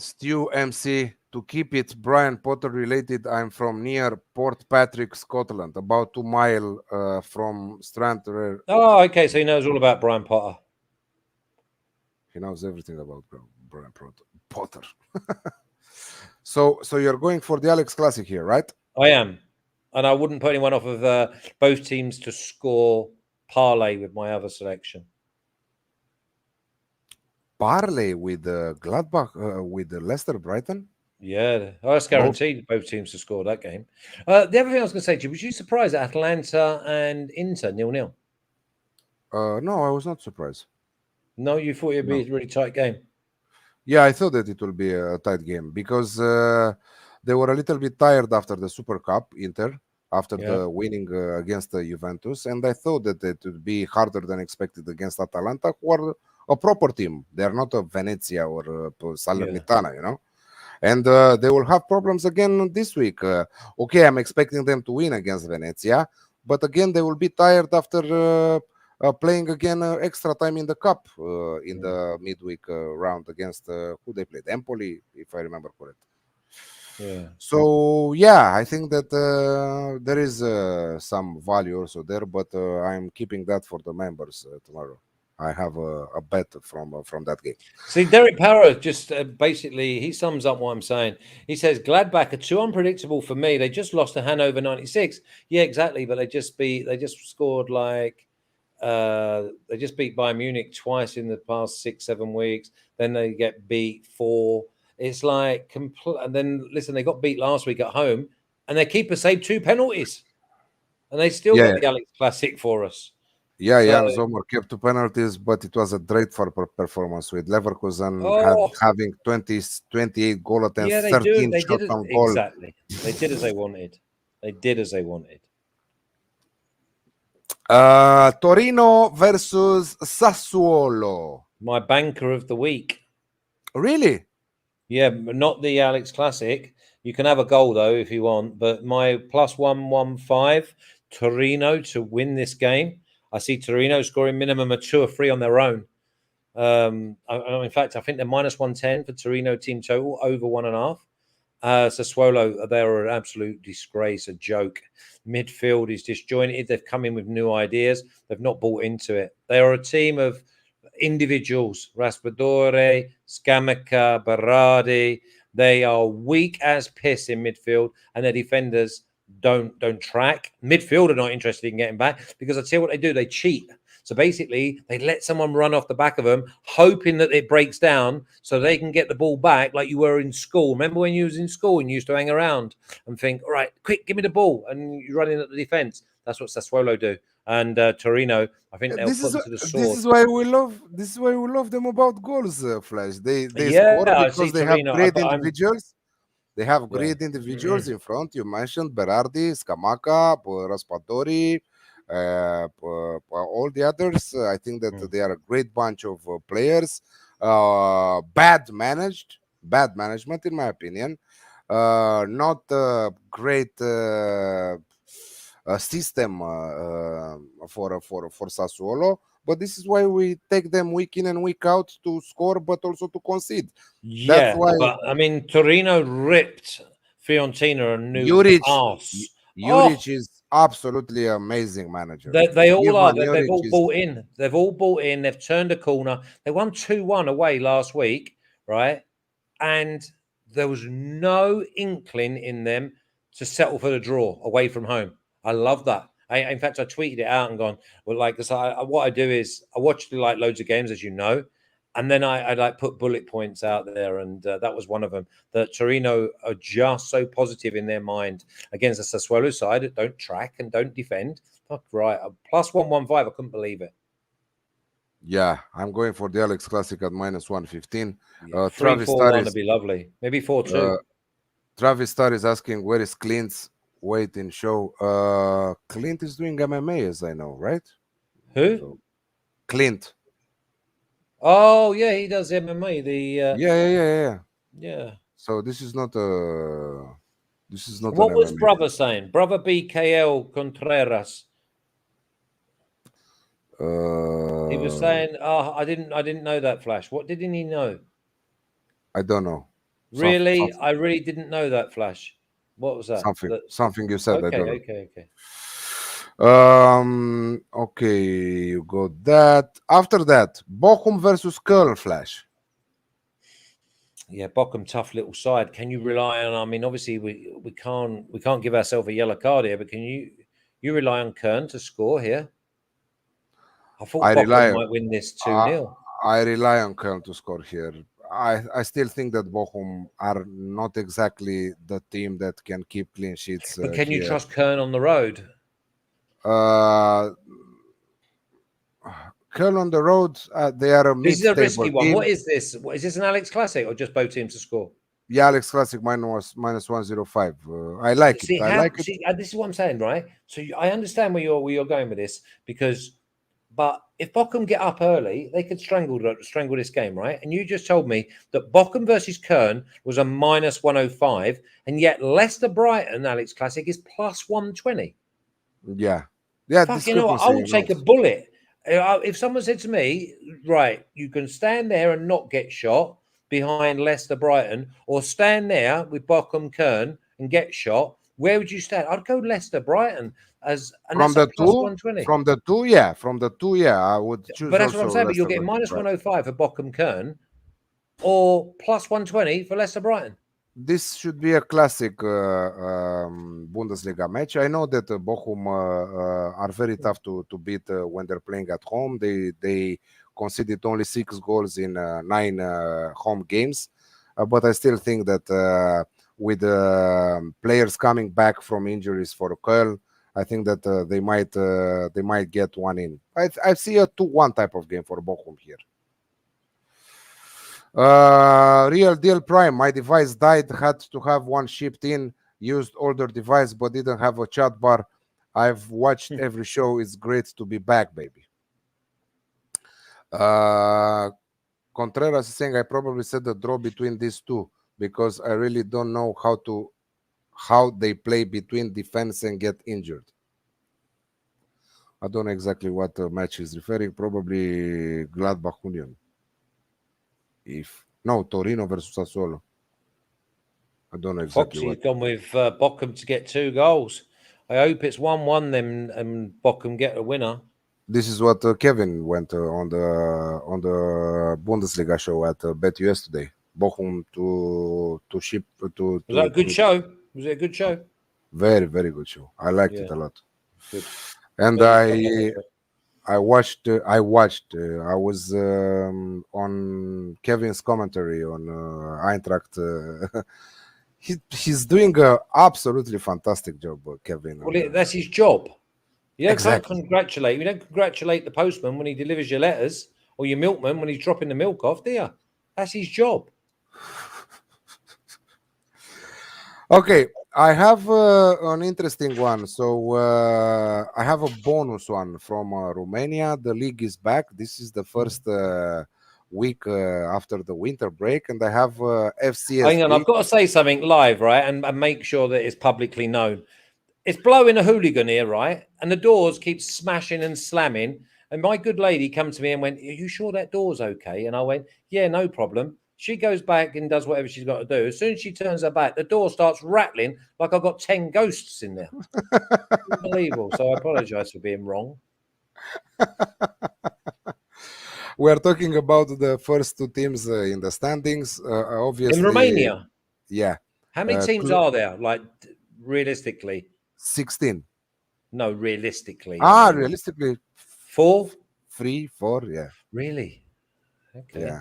Stu MC, to keep it Brian Potter related, I'm from near Port Patrick, Scotland, about 2 miles from Stranraer.
Oh, okay. So he knows all about Brian Potter.
He knows everything about Brian Potter. So you're going for the Alex Classic here, right?
I am. And I wouldn't put anyone off of both teams to score parlay with my other selection.
Parlay with Gladbach, with Leicester Brighton.
Yeah, that's guaranteed both teams to score that game. The other thing I was going to say to you, was you surprised at Atlanta and Inter 0-0?
No, I was not surprised.
No, you thought it'd be a really tight game.
Yeah, I thought that it will be a tight game because they were a little bit tired after the Super Cup, Inter, after the winning against Juventus, and I thought that it would be harder than expected against Atalanta, who are a proper team. They are not a Venezia or Salernitana, you know. And they will have problems again this week. Okay, I'm expecting them to win against Venezia, but again, they will be tired after playing again extra time in the cup in the midweek round against who they played, Empoli, if I remember correct.
Yeah.
So yeah, I think that there is some value also there, but I'm keeping that for the members tomorrow. I have a bet from that game.
See, Derek Power just basically he sums up what I'm saying. He says Gladbach are too unpredictable for me. They just lost to Hanover 96. Yeah, exactly. But they just scored like they just beat Bayern Munich twice in the past 6-7 weeks. Then they get beat 4. It's like and then listen, they got beat last week at home, and their keeper saved 2 penalties, and they still got the Alex Classic for us.
Yeah, Jan Sommer kept 2 penalties, but it was a dreadful performance with Leverkusen having 28 goal attempts, 13 shots on goal.
Exactly. They did as they wanted. They did as they wanted.
Torino versus Sassuolo.
My banker of the week.
Really?
Yeah, not the Alex Classic. You can have a goal, though, if you want. But my +115, Torino to win this game. I see Torino scoring minimum of 2 or 3 on their own. In fact, I think they're -110 for Torino team total, over 1.5. Sassuolo, they're an absolute disgrace, a joke. Midfield is disjointed. They've come in with new ideas. They've not bought into it. They are a team of individuals, Raspadore, Scamacca, Berardi. They are weak as piss in midfield, and their defenders don't track. Midfield are not interested in getting back because I tell you what they do, they cheat. So basically, they let someone run off the back of them, hoping that it breaks down so they can get the ball back like you were in school. Remember when you was in school and you used to hang around and think, all right, quick, give me the ball, and you run in at the defense. That's what Sassuolo do. And Torino, I think they'll put them to the sword.
This is why we love them about goals, Flash. They score because they have great individuals. They have great individuals in front. You mentioned Berardi, Scamacca, Raspadori, all the others. I think that they are a great bunch of players. Bad management, in my opinion. Not great system for Sassuolo. But this is why we take them week in and week out to score, but also to concede.
Yeah,
that's why.
But I mean, Torino ripped Fiorentina a new pass.
Juric is absolutely amazing manager.
They all are. They've all bought in. They've all bought in. They've turned a corner. They won 2-1 away last week, right? And there was no inkling in them to settle for the draw away from home. I love that. In fact, I tweeted it out and gone, well, like, what I do is I watch like loads of games, as you know, and then I like put bullet points out there, and that was one of them. That Torino are just so positive in their mind against the Sassuolo side that don't track and don't defend. Fuck right, +115. I couldn't believe it.
Yeah, I'm going for the Alex Classic at -115.
Yeah,
Travis
3-4-1 would be lovely. Maybe 4-2.
Travis Star is asking, where is Clint's weight in show? Clint is doing MMA, as I know, right?
Who?
So, Clint.
Oh yeah, he does MMA.
Yeah. So this is not
What
an
was
MMA.
brother saying? Brother BKL Contreras. He was saying, "Oh, I didn't know that, Flash. What didn't he know?"
I don't know.
Really, I really didn't know that, Flash. What was that?
Something you said.
Okay,
I don't know.
Okay.
Okay, you got that. After that, Bochum versus Köln, Flash.
Yeah, Bochum, tough little side. Can you rely on? I mean, obviously we can't give ourselves a yellow card here, but can you rely on Kern to score here? I thought
I
Bochum
rely
might win this
I,
2-0.
I rely on Köln to score here. I still think that Bochum are not exactly the team that can keep clean sheets
But can you
here.
trust Kern on the road?
Uh, Köln on the road, they are a
This is a risky
mid-table
one.
team.
What is this? Is this an Alex Classic or just both teams to score?
Yeah, Alex Classic minus 105. I like it.
See
I
how
like it.
this is what I'm saying, right? So I understand where you're going with this but if Bochum get up early, they could strangle this game, right? And you just told me that Bochum versus Kern was a minus 105, and yet Leicester Brighton Alex Classic is plus 120.
Yeah,
Fuck,
this
you know what?
discrepancy.
I will take a bullet. If someone said to me, right, you can stand there and not get shot behind Leicester Brighton, or stand there with Bochum Kern and get shot, where would you stand? I'd go Leicester Brighton and
From
that's a
the
plus
two,
120.
from the two, yeah, I would choose
But that's what I'm
also
saying. But you're
Leicester
getting
versus
minus
Brighton.
105 for Bochum Kern or plus 120 for Leicester Brighton.
This should be a classic Bundesliga match. I know that Bochum are very tough to beat when they're playing at home. They conceded only 6 goals in 9 home games, but I still think that with players coming back from injuries for Köln, I think that they might get one in. I see a 2-1 type of game for Bochum here. Real deal prime. My device died. Had to have one shipped in. Used older device, but didn't have a chat bar. I've watched every show. It's great to be back, baby. Contreras is saying I probably said the draw between these two because I really don't know how they play between defense and get injured. I don't know exactly what the match is referring. Probably Gladbach Union. Torino versus Sassuolo. I don't know exactly
Foxy's
what.
gone with Bochum to get 2 goals. I hope it's 1-1 then and Bochum get a winner.
This is what Kevin went on the Bundesliga show at BetUS today. Bochum to ship to.
Was that a good show? Was it a good show?
Very, very good show. I liked it a lot.
Good.
And
Very
I watched. I was on Kevin's commentary on Eintracht. He's doing a absolutely fantastic job, Kevin.
Well, that's his job. You can't
Exactly.
congratulate. You don't congratulate the postman when he delivers your letters or your milkman when he's dropping the milk off, do you? That's his job.
Okay, I have an interesting one. So I have a bonus one from Romania. The league is back. This is the first week after the winter break, and I have FCS.
Hang on, I've got to say something live, right, and make sure that it's publicly known. It's blowing a hooligan here, right? And the doors keep smashing and slamming. And my good lady come to me and went, "Are you sure that door's okay?" And I went, "Yeah, no problem." She goes back and does whatever she's got to do. As soon as she turns her back, the door starts rattling like I've got 10 ghosts in there. Unbelievable. So I apologize for being wrong.
We're talking about the first two teams in the standings. Obviously,
In Romania,
yeah.
how many teams are there? Like, realistically?
16.
No, realistically.
Realistically,
4?
3, 4, yeah.
Really? Okay.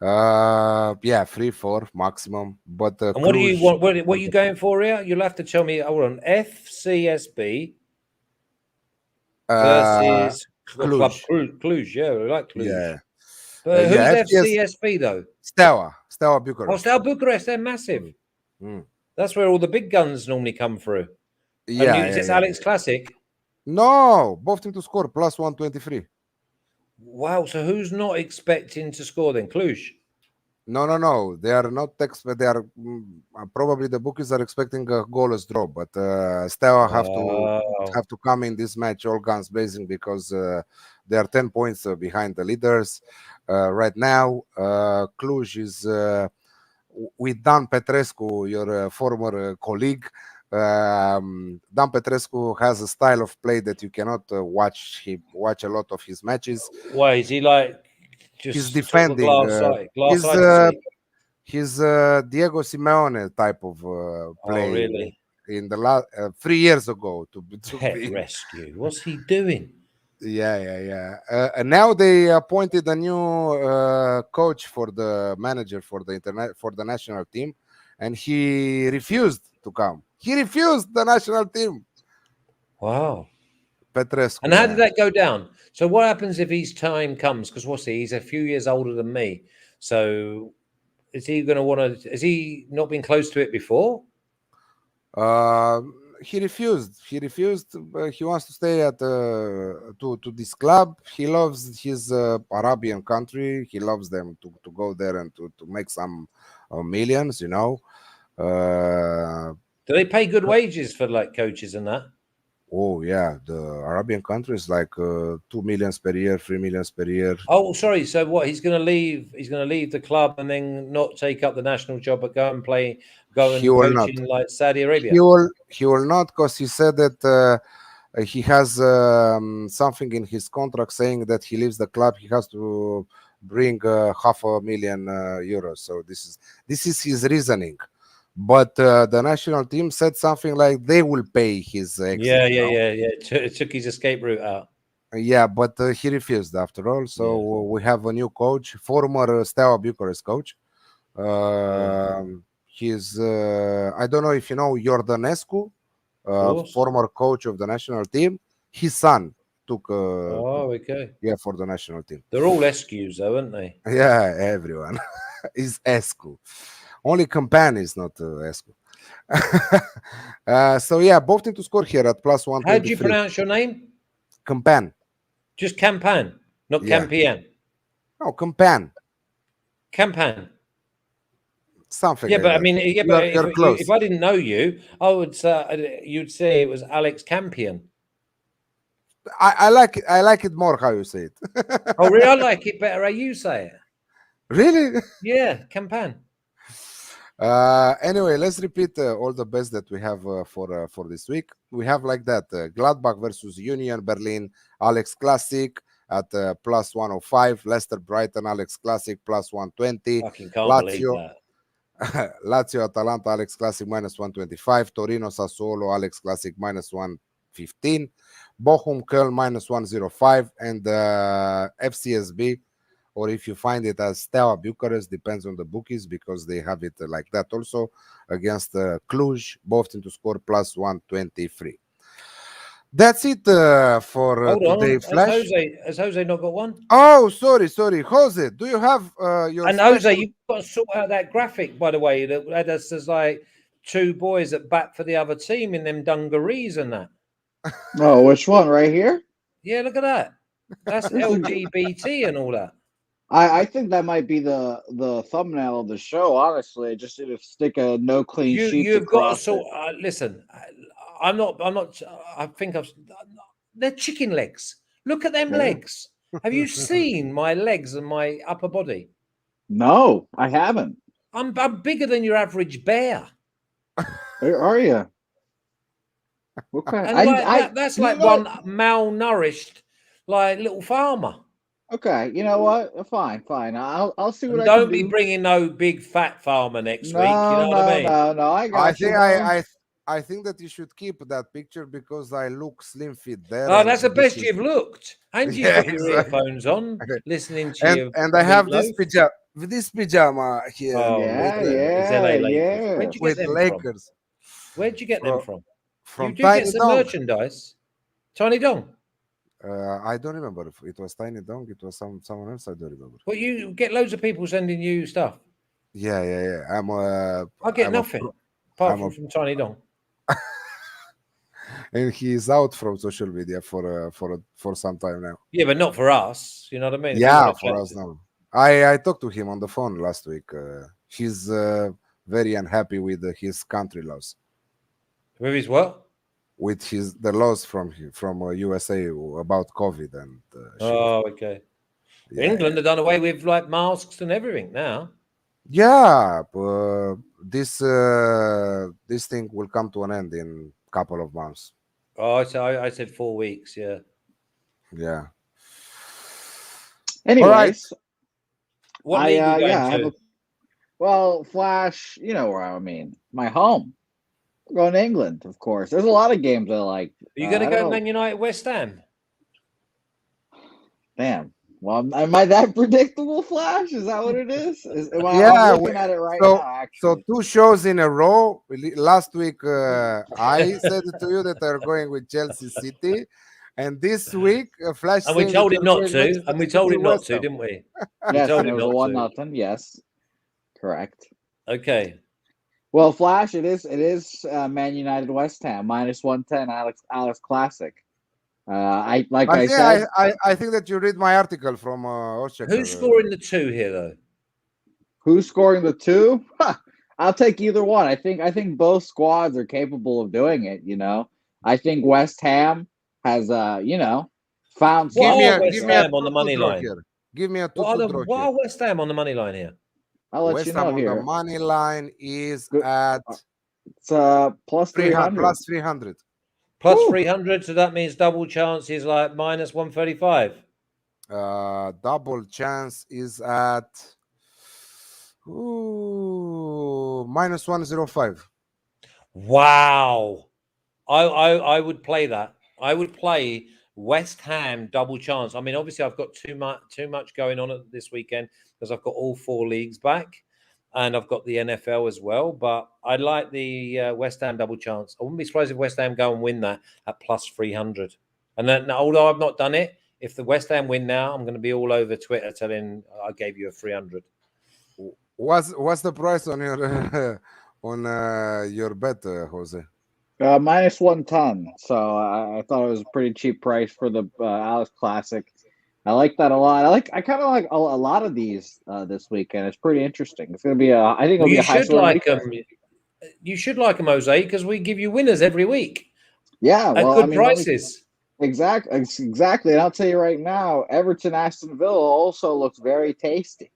Yeah, 3, 4 maximum. But
and what do you want? What are you going for here? You'll have to tell me. Hold on. FCSB versus Club Cluj. Yeah, we like Cluj.
Yeah.
But
yeah,
who's FCSB though?
Steaua
Oh,
Bucharest.
Steaua Bucharest. They're massive. That's where all the big guns normally come through.
Yeah.
Is this Alex Classic?
No, both teams to score plus 123.
Wow. So who's not expecting to score then? Cluj.
No. They are not they are probably the bookies are expecting a goalless draw, but Steaua have to come in this match all guns blazing because they are 10 points behind the leaders right now. Cluj is with Dan Petrescu, your former colleague. Dan Petrescu has a style of play that you cannot watch a lot of his matches.
Why is he like
he's
Just sort of a
defending.
glass eye to see.
He's Diego Simeone type of play
Oh, really?
in the last 3 years ago. To
Pet
be,
rescue. What's he doing?
yeah. And now they appointed a new coach for the manager for the national team, and he refused to come. He refused the national team.
Wow.
Petrescu.
And how did that go down? So what happens if his time comes? Because what's he? He's a few years older than me. So is he going to want to? Has he not been close to it before?
He refused. He refused. He wants to stay at to this club. He loves his Arabian country. He loves them to go there and to make some millions.
Do they pay good wages for like coaches and that?
Oh yeah, the Arabian countries like 2 million per year, 3 million per year.
Oh, sorry. So what? He's going to leave. He's going to leave the club and then not take up the national job, but go and
He will
coach
not.
in like Saudi Arabia.
He will not, because he said that he has something in his contract saying that he leaves the club. He has to bring €500,000. So this is his reasoning. But the national team said something like they will pay his exit.
Yeah. Took his escape route out.
Yeah, but he refused after all. So we have a new coach, former Steaua Bucharest coach. He's I don't know if you know Iordănescu, former coach of the national team. His son took
okay.
for the national team.
They're all Escues though, aren't they?
Yeah, everyone is Escu. Only Campan is not Escu. So yeah, both need to score here at +123.
How do you pronounce your name?
Campan.
Just Campan, not Campian.
No, Campan.
Campan.
Something.
Yeah,
like
but
that.
I mean,
Close.
if I didn't know you, I would say you'd say it was Alex Campion.
I like it more how you say it.
Oh, really? I like it better how you say it.
Really?
Yeah, Campan.
Anyway, let's repeat all the best that we have for this week. We have like that Gladbach versus Union Berlin, Alex Classic at +105, Leicester Brighton, Alex Classic +120,
Fucking can't believe that.
Lazio Atalanta, Alex Classic -125, Torino Sassuolo, Alex Classic -115, Bochum Köln -105, and FCSB, or if you find it as Steaua Bucharest, depends on the bookies because they have it like that also, against Cluj, both into score +123. That's it for today, Flash.
Has Jose not got one?
Oh, sorry. Jose, do you have your...
And Jose, you've got to sort out that graphic, by the way, that says like two boys that bat for the other team in them dungarees and that.
Oh, which one? Right here?
Yeah, look at that. That's LGBT and all that.
I think that might be the thumbnail of the show. Honestly, just to stick a no clean sheet.
You've got to sort. Listen, I'm not. I think they're chicken legs. Look at them legs. Have you seen my legs and my upper body?
No, I haven't.
I'm bigger than your average bear.
Where are you? Okay,
that's like one malnourished, like little farmer.
Okay, you know what? Fine. I'll see what I
can do.
Don't
be bringing no big fat farmer next week. You know what I mean?
No.
I think that you should keep that picture because I look slim fit there.
Oh, that's the best you've looked. And you've got your earphones on, listening to you.
And I have this pajama here.
Oh, yeah.
Where'd you get them
Lakers.
From? Where'd you get them from?
From
you do
Tiny
get some
Dong.
merchandise. Tiny Dong.
I don't remember if it was Tiny Dong. It was someone else. I don't remember.
Well, you get loads of people sending you stuff.
Yeah.
I get nothing apart from Tiny Dong.
And he's out from social media for some time now.
Yeah, but not for us. You know what I mean?
Yeah, for us now. I talked to him on the phone last week. He's very unhappy with his country laws.
With his what?
With the laws from USA about COVID and.
Okay. Yeah. England have done away with like masks and everything now.
Yeah, this thing will come to an end in a couple of months.
Oh, I said 4 weeks. Yeah.
Anyways,
What league are you going to?
Well, Flash, you know where I mean. My home. I'm going to England, of course. There's a lot of games I like.
Are you going to
I
go
don't know.
Man United West Ham?
Damn. Well, am I that predictable, Flash? Is that what it is?
Yeah,
I'm looking at it right now,
so
actually.
2 shows in a row. Last week, I said to you that they're going with Chelsea City, and this week, Flash
And we
saying
told
that
him
they're
not
going
to.
next
And we
week
told
with
him not
West
to,
Ham.
didn't we?
Yes,
told
and
him
it was a
not to.
1-0. Yes, correct.
Okay.
Well, Flash, it is Man United West Ham -110. Alex Classic. I said.
I think that you read my article from Oshchecker.
Who's scoring the 2 here, though?
Who's scoring the 2? I'll take either one. I think both squads are capable of doing it. You know, I think West Ham has found.
What
Give
are
me
West
a
Ham on the money
draw
line?
here. Give me a
What
draw
are
here.
West Ham on the money line here?
I'll let
West
you
Ham
know
on
here.
the money line is
Good.
at
It's plus 300.
plus 300.
Plus
Woo.
300, so that means double chance is like minus 135.
Double chance is at minus 105.
Wow. I would play that. I would play West Ham double chance. I mean, obviously, I've got too much going on this weekend because I've got all 4 leagues back, and I've got the NFL as well. But I like the West Ham double chance. I wouldn't be surprised if West Ham go and win that at plus 300. And then, although I've not done it, if the West Ham win now, I'm going to be all over Twitter telling I gave you a 300.
What's the price on your your bet, Jose?
-110. So I thought it was a pretty cheap price for the Alex Classic. I like that a lot. I kind of like a lot of these this weekend. It's pretty interesting. It's going to be I think it'll be a high scoring weekend.
You should like them, Jose, because we give you winners every week.
Yeah, well,
at good prices.
Exactly. And I'll tell you right now, Everton Aston Villa also looks very tasty.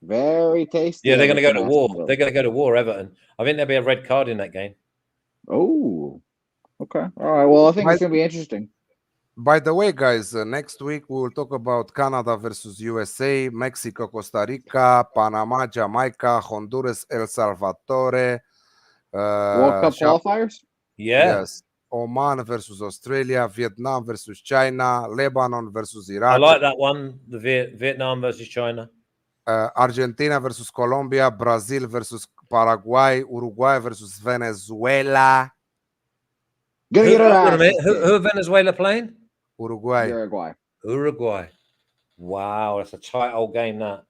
Very tasty.
Yeah, they're going to go
Everton,
to war.
Aston Villa.
They're going to go to war, Everton. I think there'll be a red card in that game.
Oh, okay. All right. Well, I think it's going to be interesting.
By the way, guys, next week we will talk about Canada versus USA, Mexico, Costa Rica, Panama, Jamaica, Honduras, El Salvador.
World Cup qualifiers?
Yeah.
Yes. Oman versus Australia, Vietnam versus China, Lebanon versus Iraq.
I like that one, the Vietnam versus China.
Argentina versus Colombia, Brazil versus Paraguay, Uruguay versus Venezuela.
Who are Venezuela playing?
Uruguay.
Wow, that's a tight old game, that.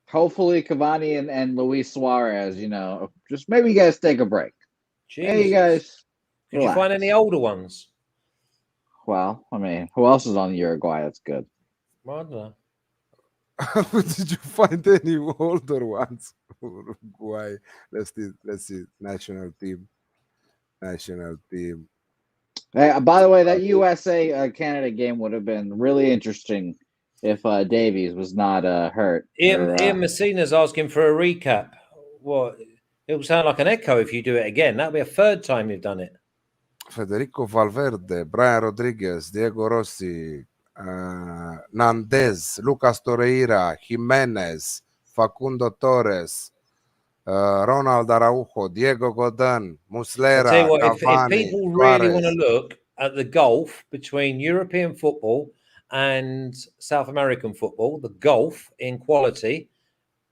Hopefully Cavani and Luis Suarez, just maybe you guys take a break.
Jesus.
Hey, you guys.
Did you find any older ones?
Well, I mean, who else is on Uruguay? That's good.
I don't know.
Did you find any older ones? Uruguay. Let's see. National team.
Hey, by the way, that USA Canada game would have been really interesting if Davies was not hurt.
Ian Messina's asking for a recap. What? It will sound like an echo if you do it again. That'll be a 3rd time you've done it.
Federico Valverde, Brian Rodriguez, Diego Rossi, Nandez, Lucas Torreira, Jimenez, Facundo Torres, Ronald Araujo, Diego Godin, Muslera.
I'll tell you what,
Cavani,
if people really
Suarez.
want to look at the gulf between European football and South American football, the gulf in quality,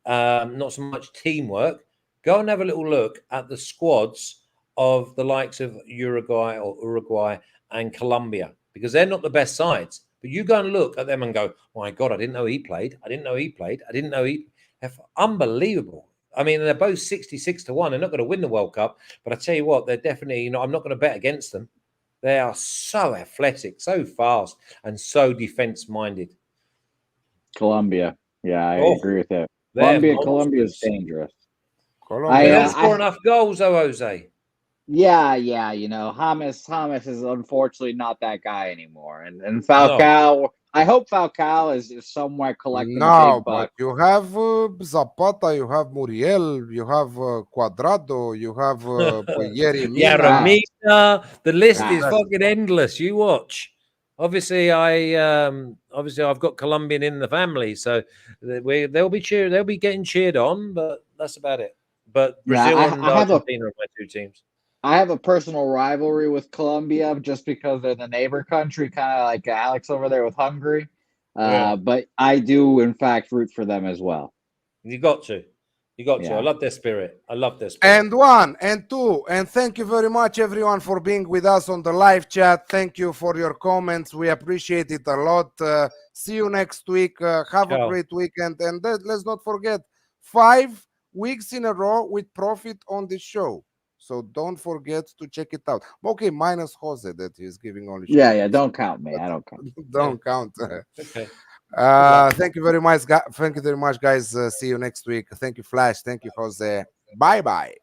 not so much teamwork, go and have a little look at the squads of the likes of Uruguay and Colombia, because they're not the best sides. But you go and look at them and go, my God, I didn't know he played. They're unbelievable. I mean, they're both 66-1. They're not going to win the World Cup, but I tell you what, they're definitely, I'm not going to bet against them. They are so athletic, so fast, and so defense-minded.
Colombia. Yeah, I agree with that. Colombia is dangerous.
They don't score enough goals, though, Jose.
Yeah. James is unfortunately not that guy anymore. And Falcao, no. I hope Falcao is somewhere collecting a big buck.
But you have Zapata, you have Muriel, you have Cuadrado, you have Yeremina.
Yeremina. The list is fucking endless. You watch. Obviously, I've got Colombian in the family, so they'll be getting cheered on, but that's about it. But Brazil and Argentina are my two teams.
I have a personal rivalry with Colombia just because they're the neighbor country, kind of like Alex over there with Hungary. But I do, in fact, root for them as well.
You got to. I love their spirit.
And one and two. And thank you very much, everyone, for being with us on the live chat. Thank you for your comments. We appreciate it a lot. See you next week. Have a great weekend. And let's not forget, 5 weeks in a row with profit on this show. So don't forget to check it out. Okay, minus Jose that he's giving only.
Yeah. Don't count me. I don't count.
Don't count.
Okay.
Thank you very much. Thank you very much, guys. See you next week. Thank you, Flash. Thank you, Jose. Bye.